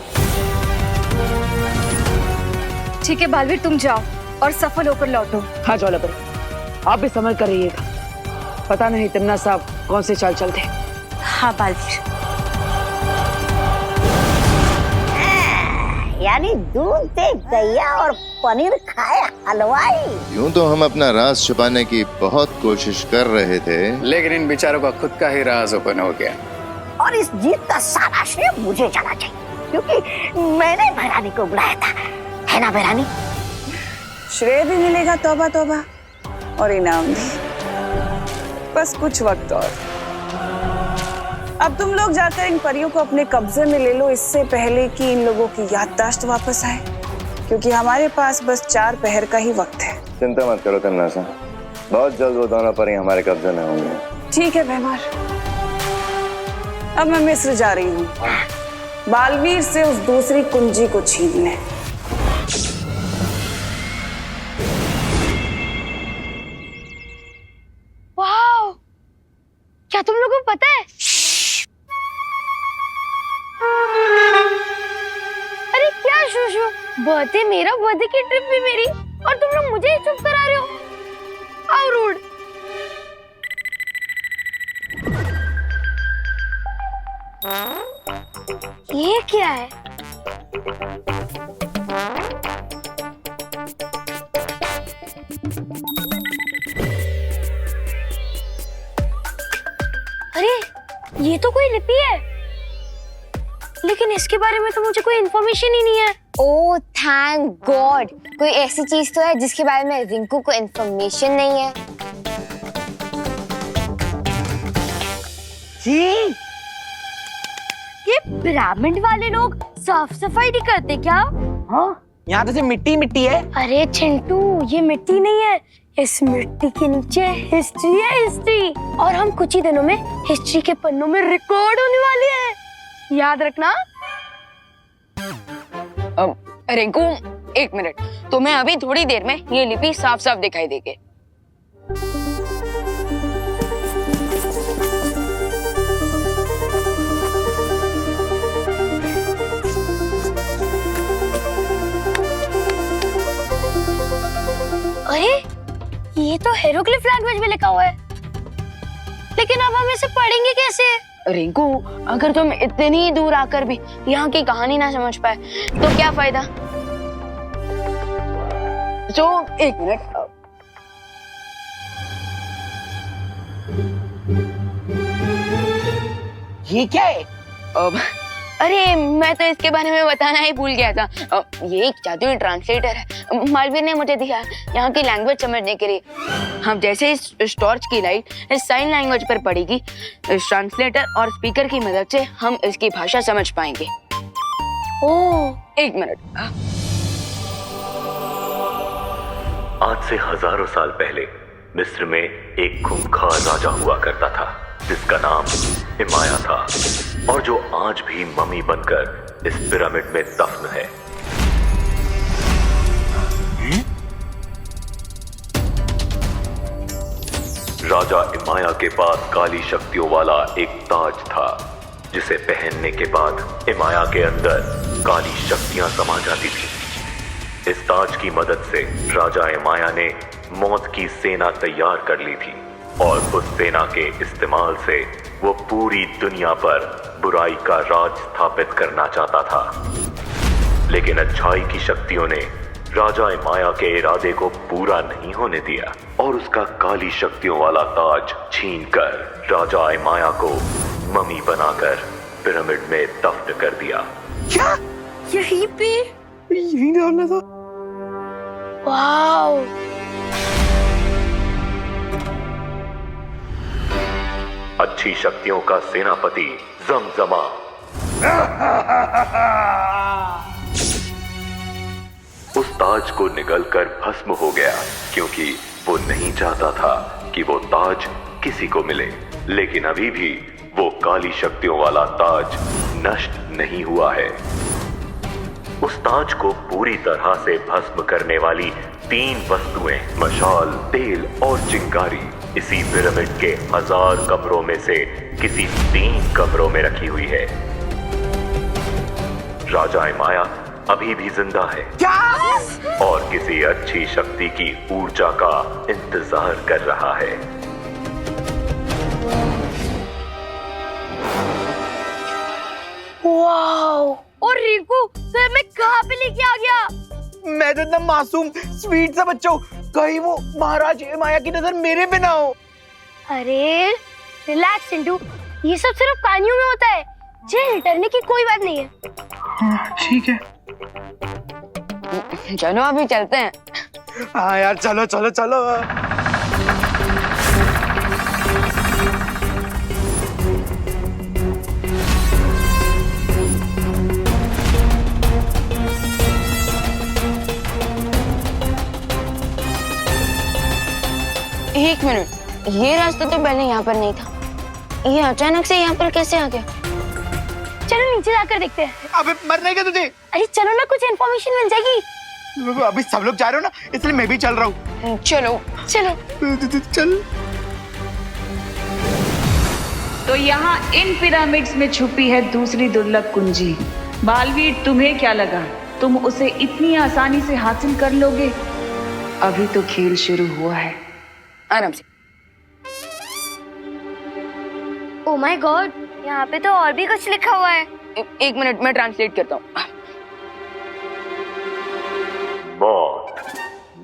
ठीक है बालवीर, तुम जाओ और सफल होकर लौटो। हाँ ज्वाला परी, आप भी संभल कर रहिएगा। पता नहीं तिमनासा कौन से चाल चलते। हाँ बालवीर। यानी दूध दे गैया और पनीर खाए हलवाई। यूं तो हम अपना राज छुपाने की बहुत कोशिश कर रहे थे, लेकिन इन बेचारों का खुद का ही राज ओपन हो गया। और इस जीत का सारा श्रेय मुझे जाना चाहिए, क्योंकि मैंने भैरानी को बुलाया था, है ना भैरानी? श्रेय भी मिलेगा, तौबा तौबा, और इनाम भी। बस कुछ वक्त और। अब तुम लोग जाकर इन परियों को अपने कब्जे में ले लो, इससे पहले कि इन लोगों की याददाश्त वापस आए, क्योंकि हमारे पास बस 4 पहर का ही वक्त है। चिंता मत करो तन्नासा, बहुत जल्द वो दोनों परी हमारे कब्जे में होंगे। ठीक है भैमार, अब मैं मिस्र जा रही हूँ बालवीर से उस दूसरी कुंजी को छीनने। वाह, क्या तुम लोगों को पता है? अरे क्या शूशु, बर्थडे मेरा, बर्थडे की ट्रिप भी मेरी, और तुम लोग मुझे ही चुप करा रहे हो। How rude. ये क्या है? अरे ये तो कोई लिपि है, लेकिन इसके बारे में तो मुझे कोई इन्फॉर्मेशन ही नहीं है। ओह थैंक गॉड, कोई ऐसी चीज तो है जिसके बारे में रिंकू को इन्फॉर्मेशन नहीं है। जी, ये पिरामिड वाले लोग साफ सफाई नहीं करते क्या? हाँ, यहाँ तो सिर्फ मिट्टी मिट्टी है। अरे चिंटू, ये मिट्टी नहीं है, इस मिट्टी के नीचे हिस्ट्री है, हिस्ट्री। और हम कुछ ही दिनों में हिस्ट्री के पन्नों में रिकॉर्ड होने वाले हैं, याद रखना। रिंकू, 1 मिनट, तुम्हें अभी थोड़ी देर में ये लिपि साफ साफ दिखाई देगी। अरे ये तो हिएरोग्लिफ लैंग्वेज में लिखा हुआ है, लेकिन अब हम इसे पढ़ेंगे कैसे? रिंकू, अगर तुम इतनी दूर आकर भी यहाँ की कहानी ना समझ पाए तो क्या फायदा? तो 1 मिनट, ये क्या है? अरे मैं तो इसके बारे में बताना ही भूल गया था। ये एक जादुई ट्रांसलेटर है, मालवीर ने मुझे दिया यहाँ की लैंग्वेज समझने के लिए। हम जैसे इस टॉर्च की लाइट इस साइन लैंग्वेज पर पड़ेगी, इस ट्रांसलेटर और स्पीकर की मदद से हम इसकी भाषा समझ पाएंगे। ओह, 1 मिनट। आज से हजारों साल पहले मिस्र में एक खूंखार राजा हुआ करता था, जिसका नाम हिमाया था, और जो आज भी मम्मी बनकर इस पिरामिड में दफन है। राजा हिमाया के पास काली शक्तियों वाला एक ताज था, जिसे पहनने के बाद हिमाया के अंदर काली शक्तियां समा जाती थी। इस ताज की मदद से राजा हिमाया ने मौत की सेना तैयार कर ली थी, और उस सेना के इस्तेमाल से वो पूरी दुनिया पर बुराई का राज स्थापित करना चाहता था। लेकिन अच्छाई की शक्तियों ने राजा हिमाया के इरादे को पूरा नहीं होने दिया, और उसका काली शक्तियों वाला ताज छीनकर राजा हिमाया को मम्मी बनाकर पिरामिड में दफन कर दिया। क्या यहीं पे? यहीं डालना था। वाओ, अच्छी शक्तियों का सेनापति जमजमा उस ताज को निगलकर भस्म हो गया, क्योंकि वो नहीं चाहता था कि वो ताज किसी को मिले। लेकिन अभी भी वो काली शक्तियों वाला ताज नष्ट नहीं हुआ है। उस ताज को पूरी तरह से भस्म करने वाली 3 वस्तुएं, मशाल, तेल और चिंगारी, इसी पिरामिड के 1000 कमरों में से किसी 3 कमरों में रखी हुई है। राजा हिमाया अभी भी जिंदा है, क्या? और किसी अच्छी शक्ति की ऊर्जा का इंतजार कर रहा है। वाओ, और रिंकू तो मैं कहाँ पे लेके आ गया? मैं तो इतना मासूम स्वीट सा बच्चा हूँ, कहीं वो महाराज माया की नजर मेरे पे ना हो। अरे रिलैक्स चिंटू, ये सब सिर्फ कहानियों में होता है, जेल डरने की कोई बात नहीं है। ठीक है, चलो अभी चलते हैं। हाँ यार चलो चलो चलो। एक मिनट, ये रास्ता तो पहले यहाँ पर नहीं था, ये अचानक से यहाँ पर कैसे आ गया? चलो नीचे जाकर देखते हैं। अबे मरने का तुझे? अरे चलो ना, कुछ इन्फॉर्मेशन मिल जाएगी। अभी सब लोग जा रहे हो ना, इसलिए मैं भी चल रहा हूँ। चलो चलो चल। तो यहाँ इन पिरामिड्स में छुपी है दूसरी दुर्लभ कुंजी। बालवीर, तुम्हें क्या लगा तुम उसे इतनी आसानी से हासिल कर लोगे? अभी तो खेल शुरू हुआ है। आराम से। ओह माय गॉड, यहाँ पे तो और भी कुछ लिखा हुआ है। एक मिनट, मैं ट्रांसलेट करता हूँ। मौत,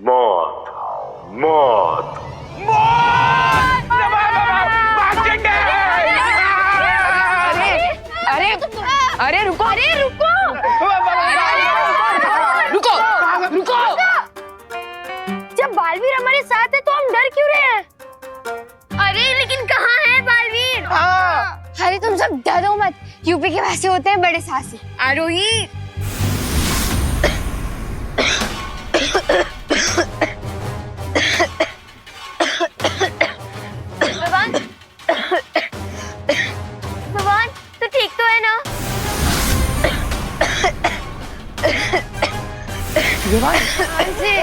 मौत, मौत, अरे अरे रुको, अरे रुको, रुको, रुको। जब बालवीर हमारे साथ है तो हम डर क्यों रहे हैं? अरे लेकिन कहाँ है बालवीर? अरे तुम सब डरो मत, यूपी के वैसे होते हैं बड़े साहसी। आरोही, भगवान, भगवान तो ठीक तो है ना? भगवान से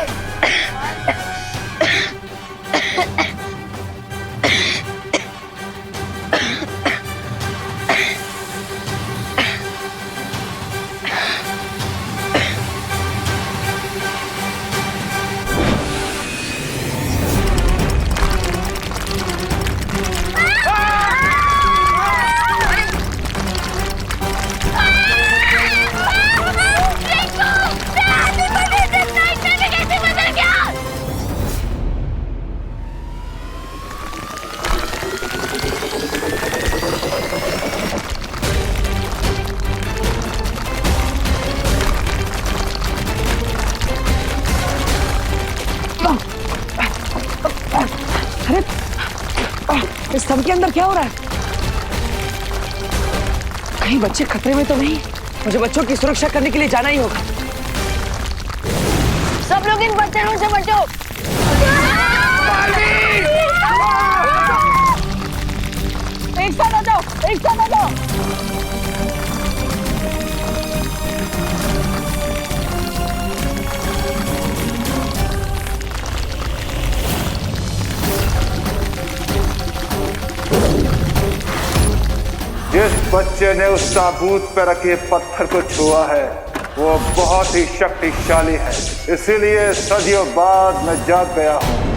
इस स्तंभ के अंदर क्या हो रहा है? कहीं बच्चे खतरे में तो नहीं? मुझे बच्चों की सुरक्षा करने के लिए जाना ही होगा। सब लोग इन बच्चों से बचो। एक साथ आ जाओ, एक साथ आ जाओ। जिस बच्चे ने उस ताबूत पर रखे पत्थर को छुआ है वो बहुत ही शक्तिशाली है, इसीलिए सदियों बाद मैं जाग गया हूँ।